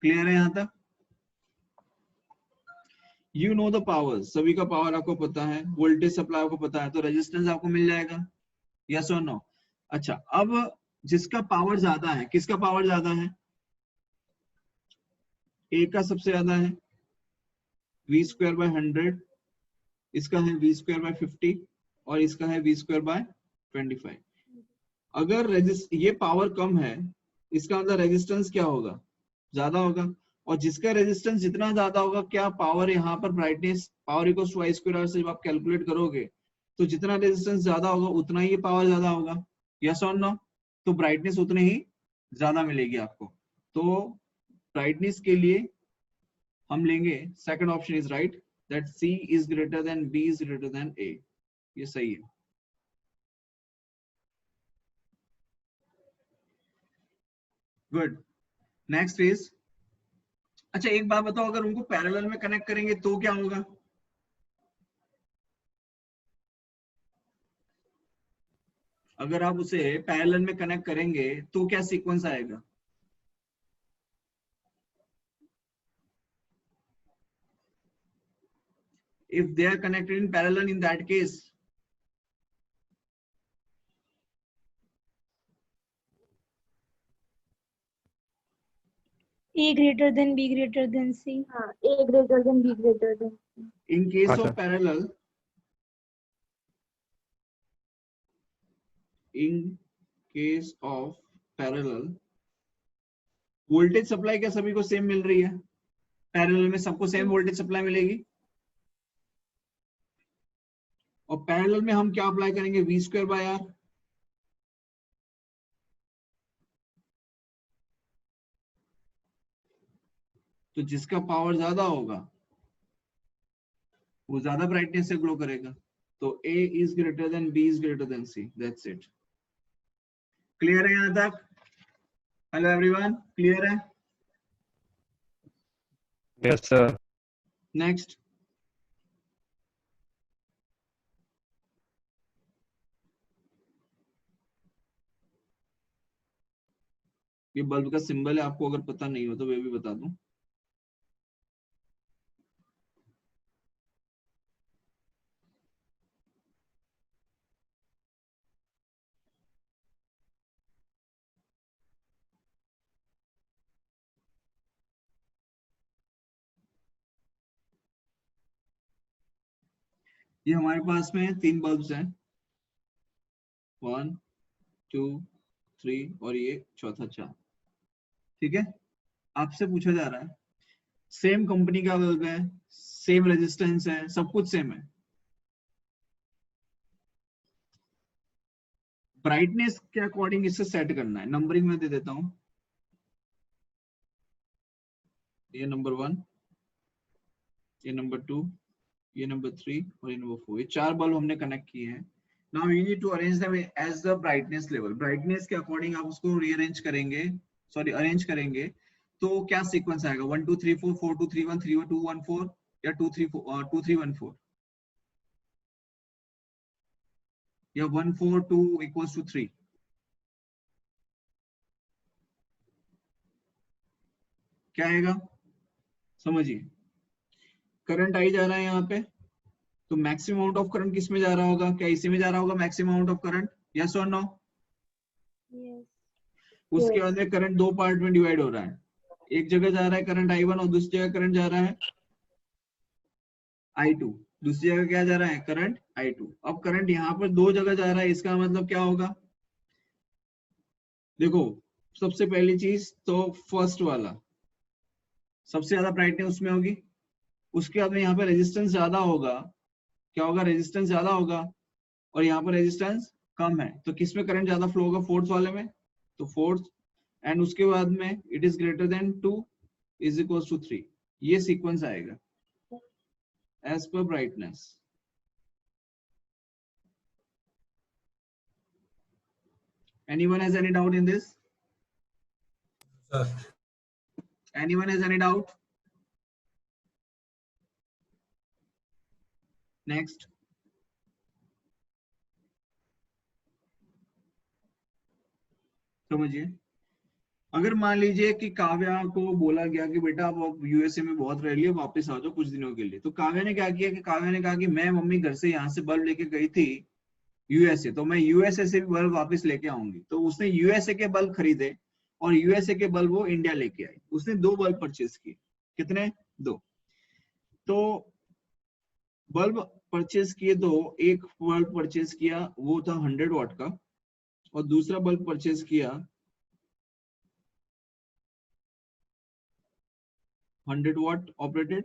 क्लियर है यहां तक? यू नो द पावर, सभी का पावर आपको पता है, वोल्टेज सप्लाई आपको पता है, तो रेजिस्टेंस आपको मिल जाएगा। यस और नो? अच्छा, अब जिसका पावर ज्यादा है, किसका पावर ज्यादा है? ए का सबसे ज्यादा है, वी स्क्वायर बाय 100, इसका है वी स्क्वायर बाय 50 और इसका है वी स्क्वायर बाय 25। अगर ये पावर कम है, इसका मतलब रेजिस्टेंस क्या होगा? ज्यादा होगा। और जिसका रेजिस्टेंस जितना ज्यादा होगा, क्या पावर यहाँ पर brightness power equals to I square से जब आप कैलकुलेट करोगे तो जितना रेजिस्टेंस ज्यादा होगा उतना ही पावर ज्यादा होगा। यस और नो? तो ब्राइटनेस उतनी ही ज्यादा मिलेगी आपको। तो ब्राइटनेस के लिए हम लेंगे second option is right, that C is greater than B is greater than A. ये सही है। गुड। नेक्स्ट इज, अच्छा एक बात बताओ, अगर उनको पैरेलल में कनेक्ट करेंगे तो क्या होगा? अगर आप उसे पैरेलल में कनेक्ट करेंगे तो क्या सीक्वेंस आएगा? If they are connected in parallel, in that case A greater than B greater than C. हाँ, A greater than B greater than C. in case हाँ, of sir. parallel, in case of parallel, voltage supply क्या सभी को same मिल रही है? Parallel में सबको same voltage supply मिलेगी। और पैरेलल में हम क्या अप्लाई करेंगे? V square by R. तो जिसका पावर ज्यादा होगा वो ज्यादा ब्राइटनेस से ग्लो करेगा। तो A is greater then B is greater then C, that's it. Clear है यहां तक? हेलो एवरीवन, क्लियर है? Yes sir. नेक्स्ट, ये बल्ब का सिंबल है, आपको अगर पता नहीं हो तो मैं भी बता दूं। ये हमारे पास में 3 बल्ब्स हैं, 1 2 3 और ये चौथा 4। ठीक है, आपसे पूछा जा रहा है सेम कंपनी का बल्ब है, सेम रेजिस्टेंस है, सब कुछ सेम है, ब्राइटनेस के अकॉर्डिंग इसे सेट करना है। नंबरिंग में दे देता हूं, ये नंबर 1, ये नंबर 2, ये नंबर 3 और ये नंबर 4। ये 4 बल्ब हमने कनेक्ट किए हैं। Now you need to arrange them as the brightness level. Brightness के अकॉर्डिंग आप उसको रीअरेंज करेंगे, सॉरी अरेंज करेंगे, तो क्या सीक्वेंस आएगा? 1 2 3 4 4 2 3 1 3 2 1 4 या 2 3 2 3 1 4 या 1 4 2 इक्वल्स टू 3? क्या आएगा? समझिए, करंट आई जा रहा है यहाँ पे, तो मैक्सिमम अमाउंट ऑफ करंट किस में जा रहा होगा? क्या इसी में जा रहा होगा maximum amount of current? Yes और नो? Yes. उसके बाद में करंट दो पार्ट में डिवाइड हो रहा है, एक जगह जा रहा है करंट I1 और दूसरी जगह करंट जा रहा है I2। दूसरी जगह क्या जा रहा है? Current I2। अब करंट यहाँ पर दो जगह जा रहा है, इसका मतलब क्या होगा? देखो सबसे पहली चीज तो फर्स्ट वाला सबसे ज्यादा ब्राइटनेस उसमें होगी, उसके बाद में यहाँ पे रेजिस्टेंस ज्यादा होगा। क्या होगा? रेजिस्टेंस ज्यादा होगा, और यहाँ पर रेजिस्टेंस कम है, तो किसमें करंट ज्यादा फ्लो होगा? फोर्थ वाले में। तो फोर्थ, एंड उसके बाद में it is greater than 2 is equal to 3। ये सीक्वेंस आएगा as per brightness. Anyone has any doubt in this? Sir. Anyone has any doubt? Next. समझिए, अगर मान लीजिए कि काव्या को बोला गया कि बेटा आप यूएसए में बहुत रह लिए, वापस आ जाओ कुछ दिनों के लिए, तो काव्या ने क्या किया कि काव्या ने कहा कि मैं मम्मी घर से यहाँ से बल्ब लेके गई थी यूएसए, तो मैं यूएसए से भी बल्ब वापस लेके आऊंगी। तो उसने यूएसए के बल्ब खरीदे और यूएसए के बल्ब वो इंडिया लेके आई। उसने 2 बल्ब परचेज किए। कितने? 2। तो बल्ब परचेज किए दो, एक बल्ब परचेज किया वो था 100 वाट का, और दूसरा बल्ब परचेज किया 100 watt operated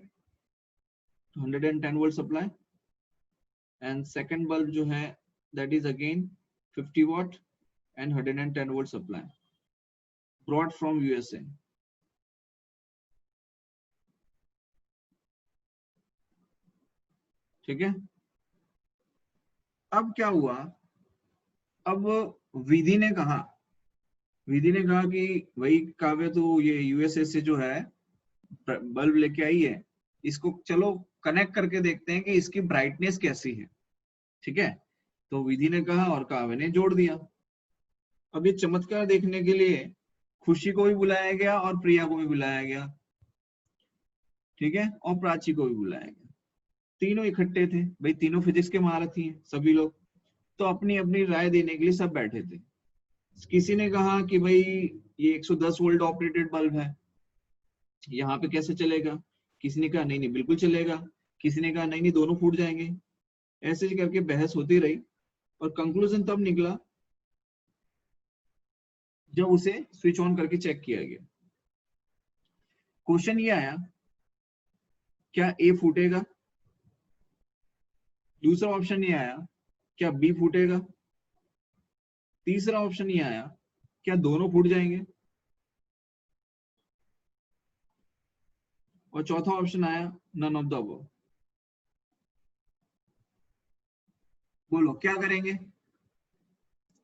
110 volt supply, and second bulb जो है that is again 50 watt and 110 volt supply brought from USA। ठीक है, अब क्या हुआ? अब विधि ने कहा कि भाई काव्य तो ये यूएसए से जो है बल्ब लेके आई है, इसको चलो कनेक्ट करके देखते हैं कि इसकी ब्राइटनेस कैसी है। ठीक है, तो विधि ने कहा और काव्य ने जोड़ दिया। अब ये चमत्कार देखने के लिए खुशी को भी बुलाया गया और प्रिया को भी बुलाया गया। ठीक है, और प्राची को भी बुलाया गया। तीनों इकट्ठे थे, भाई तीनों फिजिक्स के महारथी हैं सभी लोग, तो अपनी अपनी राय देने के लिए सब बैठे थे। किसी ने कहा कि भाई ये 110 वोल्ट ऑपरेटेड बल्ब है, यहाँ पे कैसे चलेगा? किसी ने कहा नहीं नहीं बिल्कुल चलेगा, किसी ने कहा नहीं नहीं दोनों फूट जाएंगे। ऐसे ही करके बहस होती रही और कंक्लूजन तब निकला जब उसे स्विच ऑन करके चेक किया गया। क्वेश्चन ये आया, क्या ए फूटेगा? दूसरा ऑप्शन ये आया, क्या बी फूटेगा? तीसरा ऑप्शन ये आया, क्या दोनों फूट जाएंगे? और चौथा ऑप्शन आया, नन ऑफ द अबव। बोलो क्या करेंगे?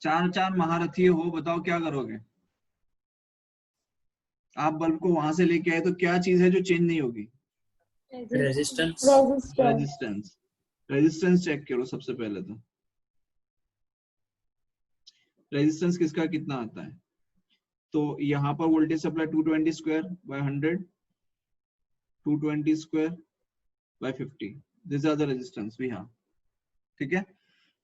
चार महारथी हो, बताओ क्या करोगे? आप बल्ब को वहां से लेके आए तो क्या चीज है जो चेंज नहीं होगी? रेजिस्टेंस। रेजिस्टेंस चेक करो सबसे पहले। तो रेजिस्टेंस किसका कितना आता है? तो यहाँ पर voltage supply 220 square by 100, 220 square by 50, this are the resistance we have. ठीक है,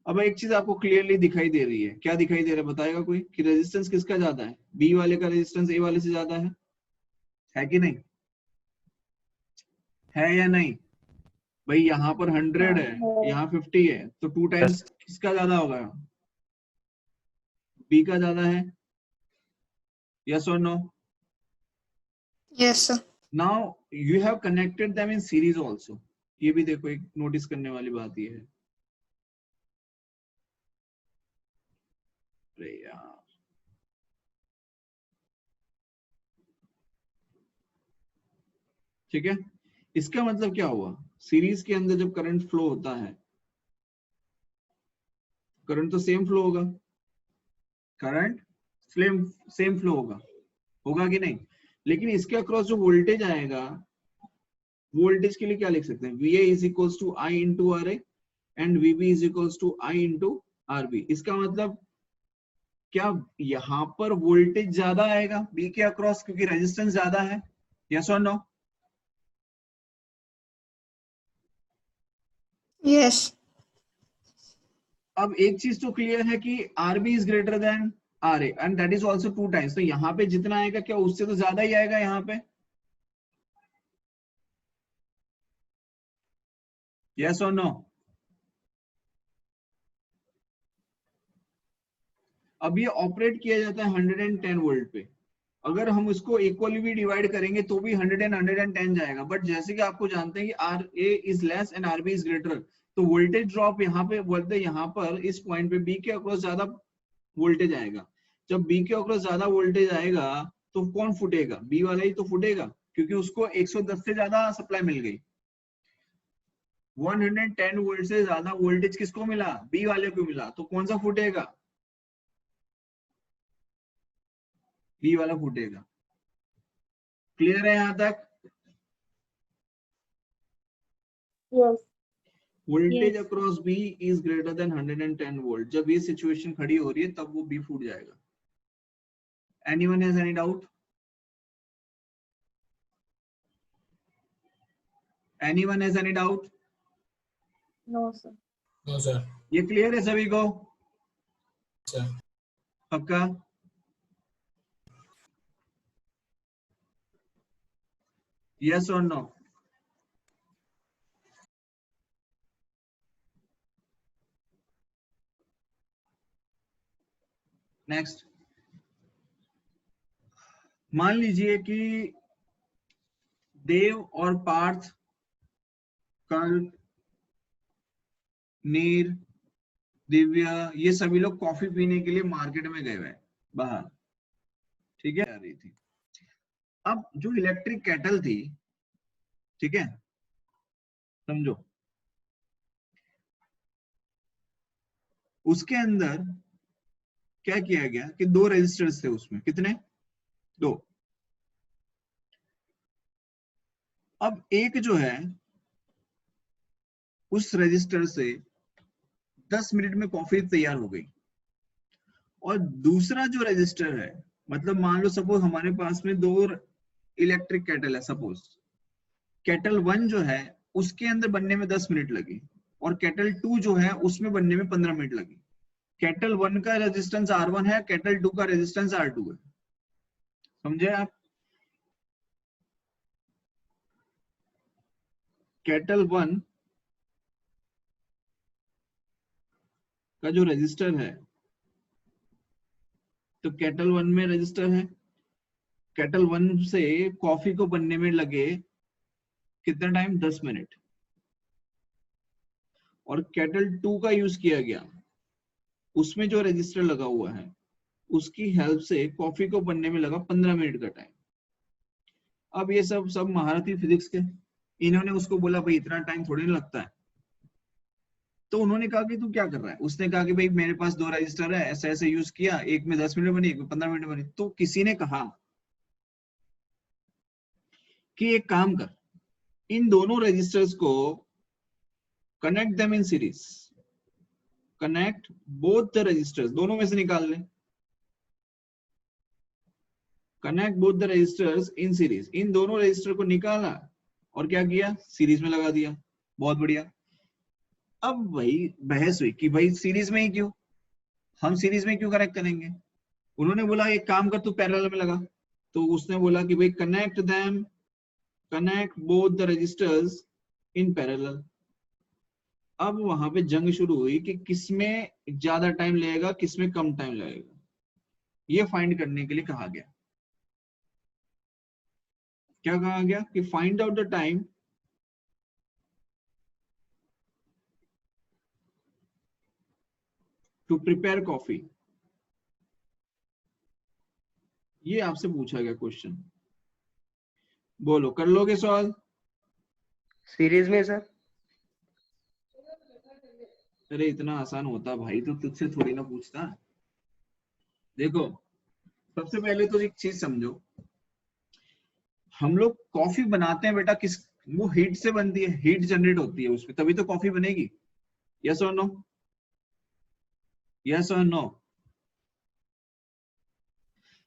अब एक चीज आपको क्लियरली दिखाई दे रही है। क्या दिखाई दे रहा है बताएगा कोई कि रेजिस्टेंस किसका ज्यादा है? बी वाले का रेजिस्टेंस ए वाले से ज्यादा है कि नहीं? है या नहीं भाई? यहाँ पर 100 है, यहाँ 50 है, तो 2 टाइम्स किसका ज्यादा होगा? बी का ज्यादा है। यस और no? Yes, sir. Now you have connected them in series also. ये भी देखो एक नोटिस करने वाली बात ये है। अरे यार, ठीक है, इसका मतलब क्या हुआ? सीरीज के अंदर जब करंट फ्लो होता है, करंट तो सेम फ्लो होगा, करंट सेम फ्लो होगा कि नहीं? लेकिन इसके अक्रॉस जो वोल्टेज आएगा, वोल्टेज के लिए क्या लिख सकते हैं? VA is equals to I into RA and VB is equals to I into RB। इसका मतलब क्या यहाँ पर वोल्टेज ज्यादा आएगा B के अक्रॉस क्योंकि रेजिस्टेंस ज्यादा है? यस और नो? Yes. अब एक चीज तो क्लियर है कि RB is greater then RA and that is also 2 times. तो यहाँ पे जितना आएगा क्या उससे तो ज्यादा ही आएगा यहाँ पे। यस और नो? अब ये ऑपरेट किया जाता है 110 वोल्ट पे। अगर हम इसको इक्वली भी डिवाइड करेंगे तो भी 100 एंड 110 जाएगा। बट जैसे कि आपको जानते हैं कि RA is less and RB is greater, तो वोल्टेज ड्रॉप यहाँ पे बोलते यहाँ पर इस पॉइंट पे B के अक्रॉस ज्यादा वोल्टेज आएगा। जब B के अक्रॉस ज्यादा वोल्टेज आएगा तो कौन फूटेगा? B वाला ही तो फूटेगा, क्योंकि उसको 110 से ज्यादा सप्लाई मिल गई। 110 वोल्ट से ज्यादा वोल्टेज किसको मिला? B वाले को मिला। तो कौन सा फूटेगा? B वाला फूटेगा। क्लियर है यहां तक? Yes. Voltage Yes. Across B is greater then 110 volt. जब ये सिचुएशन खड़ी हो रही है तब वो B फूट जाएगा। Anyone has any doubt? Anyone has any doubt? No sir. No, sir. ये क्लियर है सभी को? Sir. पक्का? यस और नो? नेक्स्ट, मान लीजिए कि देव और पार्थ, कल्प, नीर, दिव्या, ये सभी लोग कॉफी पीने के लिए मार्केट में गए हुए हैं बाहर। ठीक है, आ रही थी। अब जो इलेक्ट्रिक केटल थी, ठीक है, समझो, उसके अंदर क्या किया गया कि 2 रेजिस्टर्स थे उसमें। कितने? 2। अब एक जो है उस रजिस्टर से 10 मिनट में कॉफी तैयार हो गई, और दूसरा जो रजिस्टर है, मतलब मान लो सपोज हमारे पास में 2 इलेक्ट्रिक केटल है। सपोज केटल 1 जो है उसके अंदर बनने में 10 मिनट लगी, और केटल 2 जो है उसमें बनने में 15 मिनट लगी। केटल 1 का रेजिस्टेंस R1 है, केटल 2 का रेजिस्टेंस R2 है। समझे आप? केटल 1 का जो रजिस्टर है, तो केटल 1 में रजिस्टर है, केटल 1 से कॉफी को बनने में लगे कितना टाइम? 10 मिनट। और केटल 2 का यूज किया गया, उसमें जो रजिस्टर लगा हुआ है उसकी हेल्प से कॉफी को बनने में लगा 15 मिनट का टाइम। अब ये सब महारथी फिजिक्स के, इन्होंने उसको बोला भाई इतना टाइम थोड़ी ना लगता है। तो उन्होंने कहा कि तू क्या कर रहा है? उसने कहा कि भाई मेरे पास 2 रजिस्टर है, ऐसे ऐसे यूज किया, एक में 10 मिनट बनी, एक में 15 मिनट बनी। तो किसी ने कहा कि एक काम कर, इन दोनों रजिस्टर्स को connect them in series, connect both the registers, दोनों में से निकाल ले, connect both the registers in series. इन दोनों रजिस्टर को निकाला और क्या किया? सीरीज में लगा दिया। बहुत बढ़िया। अब भाई बहस हुई कि भाई सीरीज में ही क्यों, हम सीरीज में क्यों कनेक्ट करेंगे? उन्होंने बोला एक काम कर, तू पैरेलल में लगा। तो उसने बोला कि भाई connect them, connect both the registers in parallel. अब वहां पे जंग शुरू हुई कि किसमें ज्यादा टाइम लगेगा, किसमें कम टाइम लगेगा, ये फाइंड करने के लिए कहा गया। क्या कहा गया? कि find out the time to prepare coffee. ये आपसे पूछा गया क्वेश्चन। बोलो, कर लोगे सवाल? सीरीज में सर। अरे इतना आसान होता भाई तो तुझसे थोड़ी ना पूछता। देखो, सबसे पहले तो एक चीज समझो, हम लोग कॉफी बनाते हैं बेटा किस, वो हीट से बनती है, हीट जनरेट होती है उसमें, तभी तो कॉफी बनेगी। यस और नो? यस और नो?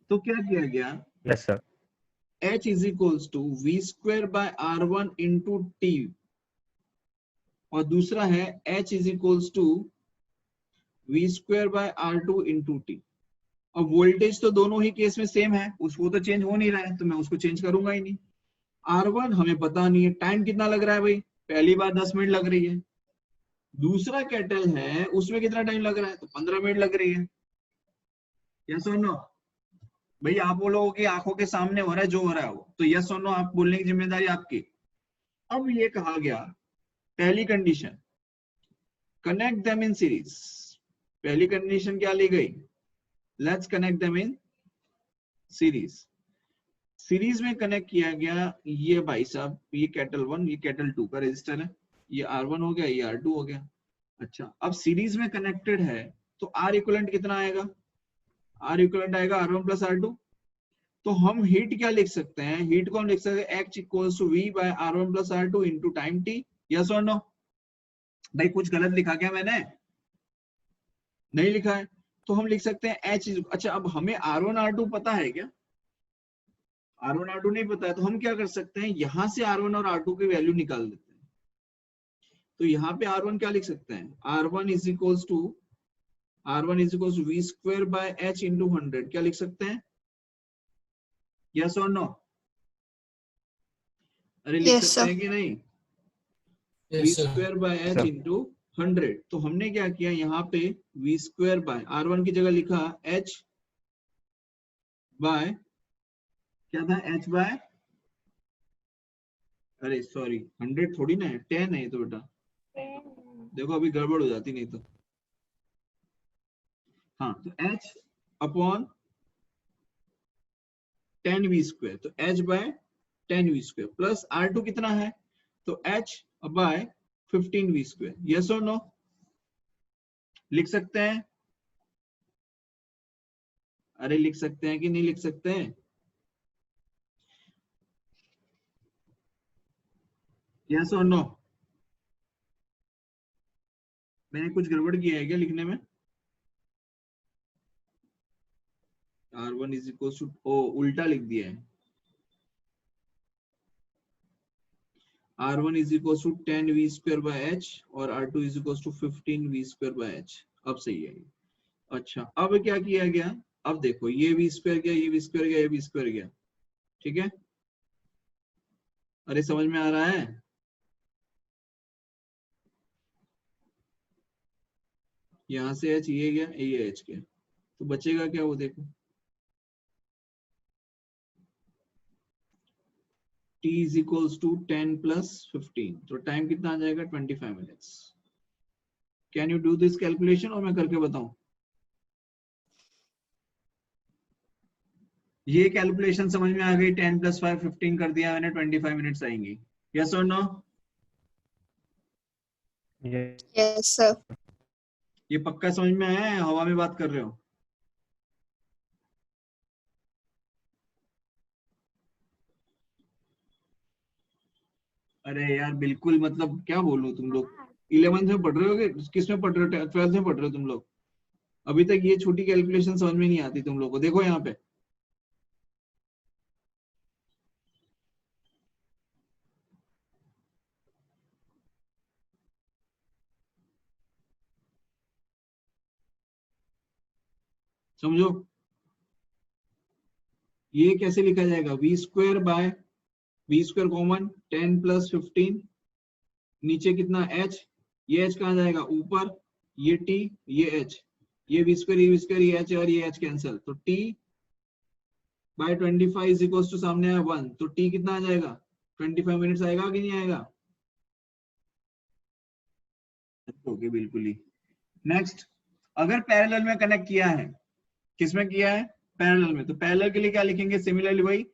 तो क्या किया गया? Yes sir. H is equals to V square by R1 into T, और दूसरा है h is equals to V square by R two into T. अब वोल्टेज तो दोनों ही केस में सेम है, उसको तो चेंज हो नहीं रहा है, तो मैं उसको चेंज करूंगा ही नहीं। R1 हमें पता नहीं है, टाइम कितना लग रहा है भाई, पहली बार 10 मिनट लग रही है। दूसरा केटल है उसमें कितना टाइम लग रहा है, तो 15 मिनट लग रही है। यस और नो? भाई आप बोलोगे कि आंखों के सामने हो रहा है जो हो रहा है वो, तो यस और नो आप बोलने की जिम्मेदारी आपकी। अब ये कहा गया पहली condition, connect them in series. पहली कंडीशन क्या ली गई, let's connect them in series. Series में कनेक्ट किया गया ये भाई साहब, ये केटल 1 ये केटल 2 का रेजिस्टर है, ये R1 हो गया ये R2 हो गया। अच्छा अब सीरीज में कनेक्टेड है तो R इक्विवेलेंट कितना आएगा, R इक्विवेलेंट आएगा R1 प्लस R2। तो हम हीट क्या लिख सकते हैं, हीट को हम लिख सकते हैं H equals to V by R1 plus R2 into time T। Yes और नो? भाई कुछ गलत लिखा क्या मैंने, नहीं लिखा है, तो हम लिख सकते हैं H। अच्छा अब हमें R1 R2 पता है क्या, R1 R2 नहीं पता है, तो हम क्या कर सकते हैं, यहां से R1 और R2 की वैल्यू निकाल देते हैं। तो यहाँ पे R1 क्या लिख सकते हैं, R1 is equals to V square by H into 100, क्या लिख सकते हैं, यस और नो? अरे लिख Yes, सकते sir. हैं कि नहीं, V Yes, sir. Square by H into 100। तो हमने क्या किया, यहाँ पे V स्क्वायर बाय R1 की जगह लिखा H बाय, क्या था, H बाय, अरे सॉरी 100 थोड़ी ना है, 10 है ये तो बेटा, देखो अभी गड़बड़ हो जाती नहीं तो। हाँ तो H अपॉन 10V स्क्वायर, तो H by 10V square plus R2 कितना है, तो H by 15V square. Yes और नो? लिख सकते हैं, अरे लिख सकते हैं कि नहीं लिख सकते हैं, यस और नो? मैंने कुछ गड़बड़ किया है क्या लिखने में, R1 इज इक्वल टू, ओ उल्टा लिख दिया है, R1 is equal to 10V square by H और R2 is equal to 15V square by H। अब सही है। अच्छा अब क्या किया गया, अब देखो ये V स्क्वायर गया, ये V स्क्वायर गया, ये V स्क्वायर गया, ठीक है, अरे समझ में आ रहा है, यहां से H ये गया, ये H गया, तो बचेगा क्या वो देखो, T is equals to 10 plus 15, तो टाइम कितना आ जाएगा, 25 minutes. Can you do this calculation, और मैं करके बताऊं? ये कैलकुलेशन समझ में आ गई, 10 plus 5 15 कर दिया मैंने, 25 मिनट्स आएंगी। यस और नो? Yes, sir. ये पक्का समझ में आया है, हवा में बात कर रहे हो? अरे यार बिल्कुल, मतलब क्या बोलूं, तुम लोग 11th में पढ़ रहे हो, किस में पढ़ रहे हो, 12th में पढ़ रहे हो तुम लोग, अभी तक ये छोटी कैलकुलेशन समझ में नहीं आती तुम लोग को। देखो यहाँ पे समझो, ये कैसे लिखा जाएगा, V square bye, V square common, 10 plus 15, नीचे कितना H, ये H कहाँ जाएगा ऊपर, ये T ये H, ये V स्क्वायर ये V स्क्वायर ये H और ये H कैंसिल, तो T by 25 is equals to सामने है 1, तो T कितना आ जाएगा, 25 मिनट्स आएगा कि नहीं आएगा? ओके बिल्कुल ही। नेक्स्ट, अगर पैरेलल में कनेक्ट किया है, किसमें किया है, पैरेलल में, तो पैरेलल के लिए क्या लिखेंगे, सिमिलरली वही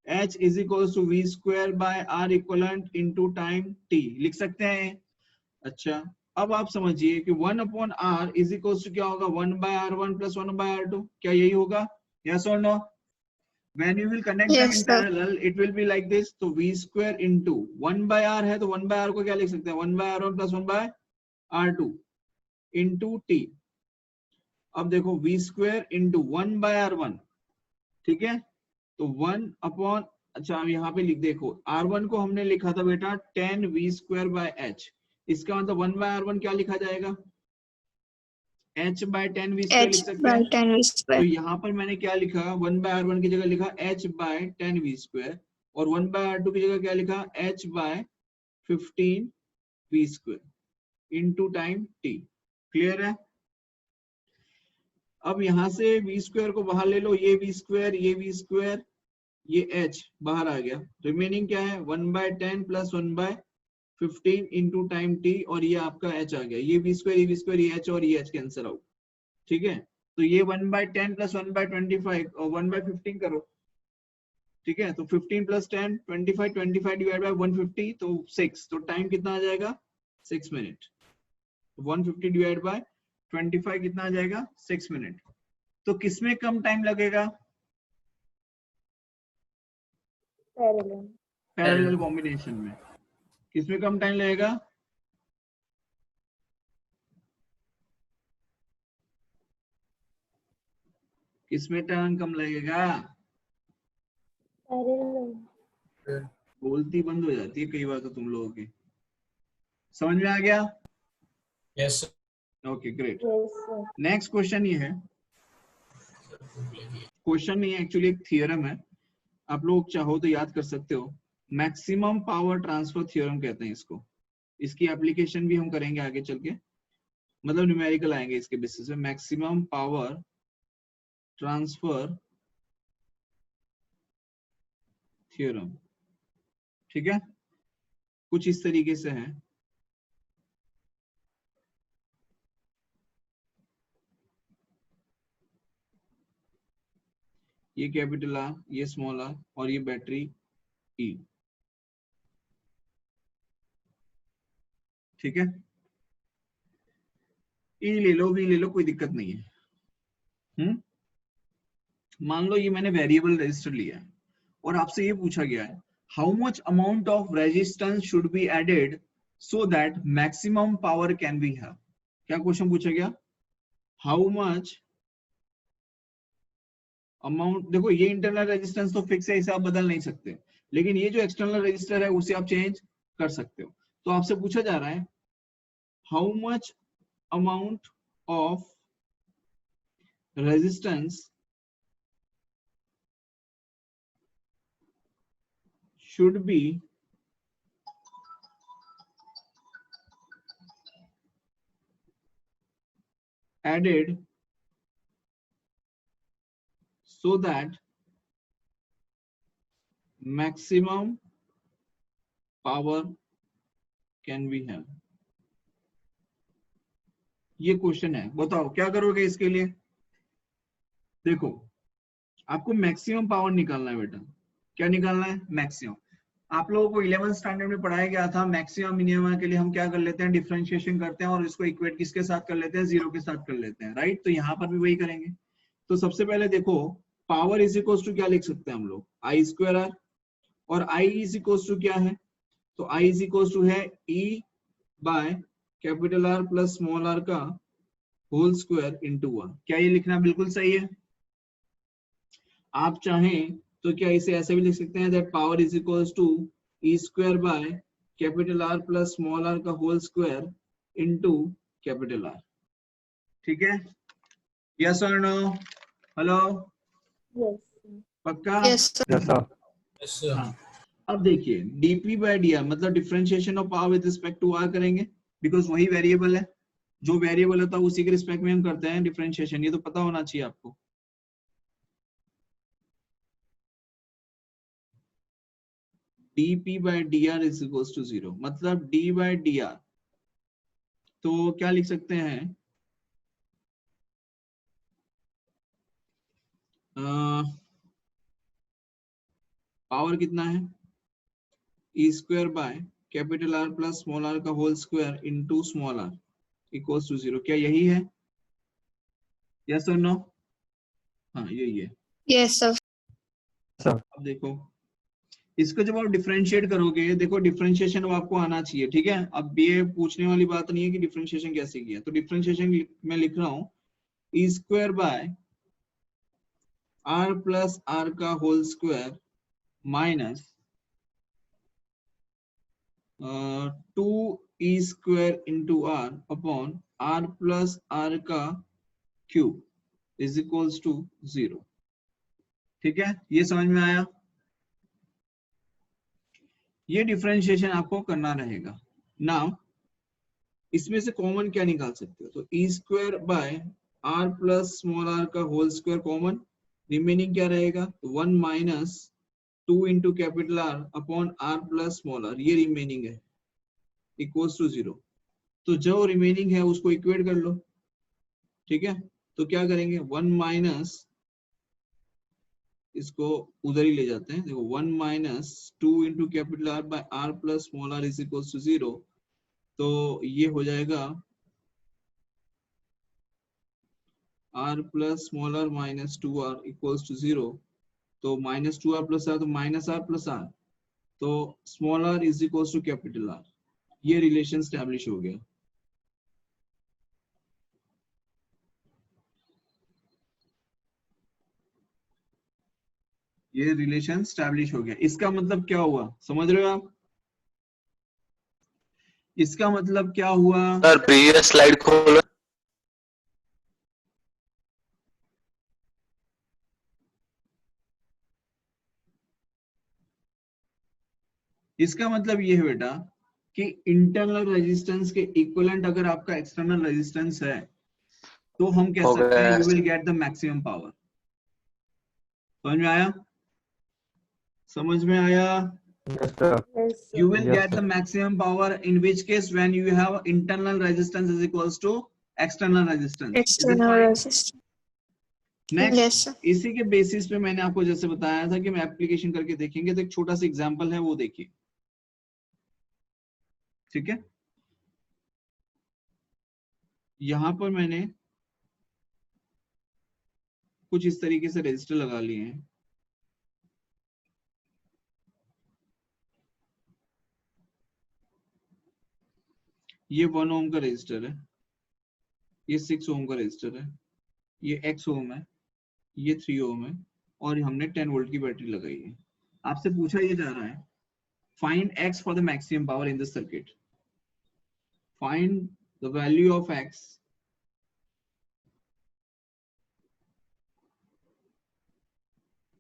H is equals to V square by R equivalent into time T लिख सकते हैं। अच्छा अब आप समझिए कि 1 upon R is equals to क्या होगा, 1 bye R1 plus 1 bye R2, क्या यही होगा, यस और no? When you will connect them Yes, in sir. parallel, it will be like this. तो V square into 1 by R है, तो 1 by R को क्या लिख सकते हैं, 1 by R1 plus 1 by R2 into T। अब देखो V square into 1 by R1, ठीक है, तो 1 अपॉन, अच्छा अब यहाँ पे लिख देखो, R1 को हमने लिखा था बेटा 10 V square by H, इसका मतलब 1/r1 क्या लिखा जाएगा, h/10 v स्क्वायर लिख सकते हैं। 10 v तो square. यहाँ पर मैंने क्या लिखा, 1/r1 की जगह लिखा h/10 v स्क्वायर, और 1/r2 की जगह क्या लिखा, h/15 v square into time t। Clear है? अब यहाँ से v स्क्वायर को बाहर ले लो, ये v स्क्वायर, ये v स्क्वायर, ये h बाहर आ गया, रिमेनिंग क्या है 1/10 प्लस 1/15 इंटू टाइम t, और ये आपका h आ गया, ये v स्क्वायर, ये v स्क्वायर, ये h और ये h कैंसिल आउट। ठीक है, तो ये 1/10 प्लस 1/25 और 1/15 करो। ठीक है, तो 15 प्लस 10 25, 25 डिवाइड बाय 150 तो 6, तो टाइम कितना आ जाएगा 6 मिनट। 150 डिवाइड बाय 25 कितना आ जाएगा 6 मिनट। तो किसमें कम टाइम लगेगा, पैरेलल। पैरेलल कॉम्बिनेशन में। किसमें कम टाइम लगेगा, किसमें टाइम कम लगेगा, पैरेलल। बोलती बंद हो जाती है कई बार तो तुम लोगों की। समझ में आ गया? Yes sir. Okay great. Yes sir. Next question ये है, क्वेश्चन नहीं है एक्चुअली, एक थियरम है, आप लोग चाहो तो याद कर सकते हो। मैक्सिमम पावर ट्रांसफर थ्योरम कहते हैं इसको। इसकी एप्लीकेशन भी हम करेंगे आगे चल के, मतलब न्यूमेरिकल आएंगे इसके बेसिस पे। मैक्सिमम पावर ट्रांसफर थ्योरम, ठीक है, कुछ इस तरीके से है। ये कैपिटल आर, ये स्मॉल आर, और ये बैटरी ई। ठीक है, ई ले लो, भी ले लो, कोई दिक्कत नहीं है। मान लो ये मैंने वेरिएबल रजिस्टर लिया है और आपसे ये पूछा गया है how much amount of resistance should be added so that maximum power can be have. क्या क्वेश्चन पूछा गया, हाउ मच अमाउंट। देखो ये इंटरनल रेजिस्टेंस तो फिक्स है, इसे आप बदल नहीं सकते, लेकिन ये जो एक्सटर्नल रजिस्टर है उसे आप चेंज कर सकते हो। तो आपसे पूछा जा रहा है how much amount of resistance should be added so that maximum power can be had। ये क्वेश्चन है, बताओ क्या करोगे इसके लिए। देखो आपको मैक्सिमम पावर निकालना है बेटा। क्या निकालना है, मैक्सिमम। आप लोगों को 11th स्टैंडर्ड में पढ़ाया गया था, मैक्सिमम मिनिमम के लिए हम क्या कर लेते हैं, डिफरेंशिएशन करते हैं और इसको इक्वेट किसके साथ कर लेते हैं, जीरो के साथ कर लेते हैं, राइट। तो यहाँ पर भी वही करेंगे। तो सबसे पहले देखो पावर इज इक्वल टू क्या लिख सकते हैं हम लोग, आई स्क्वायर आर, और आई इज इक्वल टू क्या है, तो आई इज इक्वल टू है E by capital R plus small R का होल स्क्वायर इंटू आर। क्या ये लिखना बिल्कुल सही है। आप चाहें तो क्या इसे ऐसे भी लिख सकते हैं that power is equals to E square by capital R plus small R का whole square into capital R. ठीक है, यस और नो, हेलो, यस पक्का। Yes, sir. Yes sir. हाँ, अब देखिए डीपी बाय डी आर मतलब differentiation of power with respect to R करेंगे, बिकॉज वही वेरिएबल है, जो वेरिएबल होता है उसी के रिस्पेक्ट में हम करते हैं डिफरेंशिएशन। ये तो पता होना चाहिए आपको। dp by dr is equals to 0, मतलब d by dr, तो क्या लिख सकते हैं, पावर कितना है E square by capital R plus small R का whole square into small R equals to 0। क्या यही है, यस और नो। हाँ यही है। Yes, sir. अब देखो इसको जब आप डिफरेंशिएट करोगे, देखो डिफरेंशिएशन अब आपको आना चाहिए, ठीक है। अब ये पूछने वाली बात नहीं है कि डिफरेंशिएशन कैसे किया, तो डिफरेंशिएशन मैं लिख रहा हूँ E square by R plus R का whole square minus 2 E square into R upon R plus R का क्यूब इज इक्वल्स टू 0। ठीक है, ये समझ में आया? ये डिफरेंशिएशन आपको करना रहेगा। नाउ इसमें से कॉमन क्या निकाल सकते हो? तो E square by R plus small R का होल स्क्वायर कॉमन, रिमेनिंग क्या रहेगा? 1 minus 2 into capital R upon R plus small R, ये रिमेनिंग है, इक्वल्स टू 0। तो जो रिमेनिंग है उसको इक्वेट कर लो। ठीक है, तो क्या करेंगे? 1 माइनस, इसको उधर ही ले जाते हैं, देखो 1 minus 2 into capital R by R plus small R is equals to 0। तो ये हो जाएगा r plus small R minus 2r equals to 0। तो माइनस 2r प्लस आर, तो माइनस r प्लस r, तो small r is equals to capital R। ये relation establish हो गया। ये रिलेशन स्टैब्लिश हो गया। इसका मतलब क्या हुआ, समझ रहे हो आप? इसका मतलब क्या हुआ? सर प्रीवियस स्लाइड खोलो। इसका मतलब ये है बेटा कि इंटरनल रेजिस्टेंस के इक्विवेलेंट अगर आपका एक्सटर्नल रेजिस्टेंस है तो हम कह हो सकते हैं गया। You will get the maximum power. समझ में आया? समझ में आया? Yes, sir. Yes, sir. You will Yes, get the sir. maximum power in which case when you have internal resistance is equals to external resistance. Is it External fine? resistance. Next, Yes, sir. इसी के basis पे मैंने आपको जैसे बताया था कि मैं एप्लीकेशन करके देखेंगे, तो एक छोटा सा एग्जांपल है वो देखिए। ठीक है, यहां पर मैंने कुछ इस तरीके से रजिस्टर लगा लिए हैं। ये 1 ओम का रजिस्टर है, ये 6 ओम का रजिस्टर है, ये x ओम है, ये 3 ओम है, और हमने 10 वोल्ट की बैटरी लगाई है। आपसे पूछा ये जा रहा है find x for the maximum power in the circuit. Find the value of x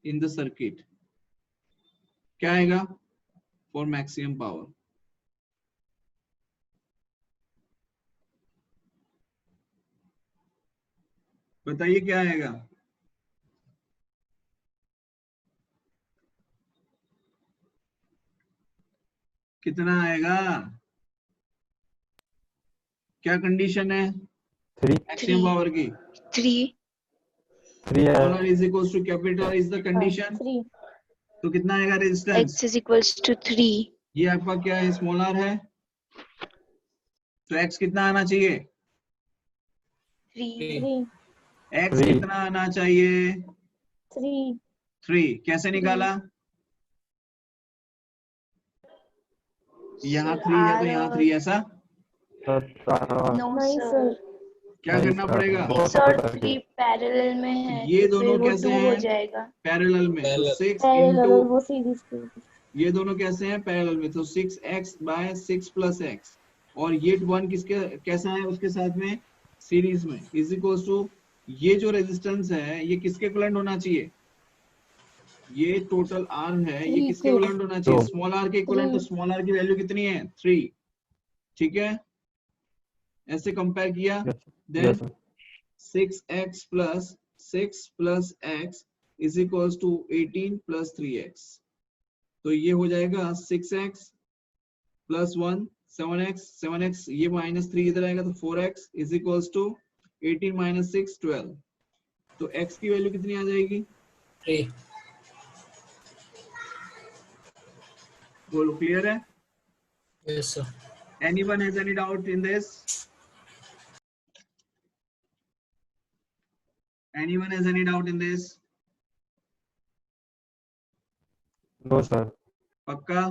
in the circuit. क्या आएगा for maximum power? बताइए क्या आएगा? कितना आएगा? क्या कंडीशन है 3. मैक्सिमम पावर की? 3. Smaller is equals to capital is the condition. 3. तो कितना आएगा resistance? X is equals to 3. ये आपका क्या है? स्मॉलर है, तो x कितना आना चाहिए? 3. 3. x 3. कितना आना चाहिए? 3. 3। कैसे निकाला? यहाँ 3 है तो यहाँ 3 ऐसा? No, नहीं sir. सर, क्या करना पड़ेगा? X और 3 पैरेलल में है, ये तो दोनों फिर वो कैसे 2 हो हैं? जाएगा. पैरेलल में, तो Parallel. 6 पैरेलल इंटू, और वो सीरीज पे। ये दोनों कैसे हैं? पैरेलल में, तो 6x बाय 6 प्लस x, और ये 1 किसके कैसा है उसके साथ में? सीरीज में, इज इक्वल्स टू ये जो रेजिस्टेंस है ये किसके इक्विवेलेंट होना चाहिए? ये टोटल r है, ये 3 किसके के। इक्विवेलेंट होना चाहिए? दो। स्मॉल r के इक्विवेलेंट। तो 3। स्मॉल r की वैल्यू कितनी है? 3। ठीक है, ऐसे कंपेयर किया, then 6x plus 6 plus x is equals to 18 plus 3x. तो ये हो जाएगा 6x plus 1 7x, 7x ये minus 3 इधर आएगा तो 4x is equals to 18 minus 6 12. तो x की वैल्यू कितनी आ जाएगी? 3. बोलो, क्लियर है? Yes, sir. Anyone has any doubt in this? Anyone has any doubt in this? No, sir. पक्का?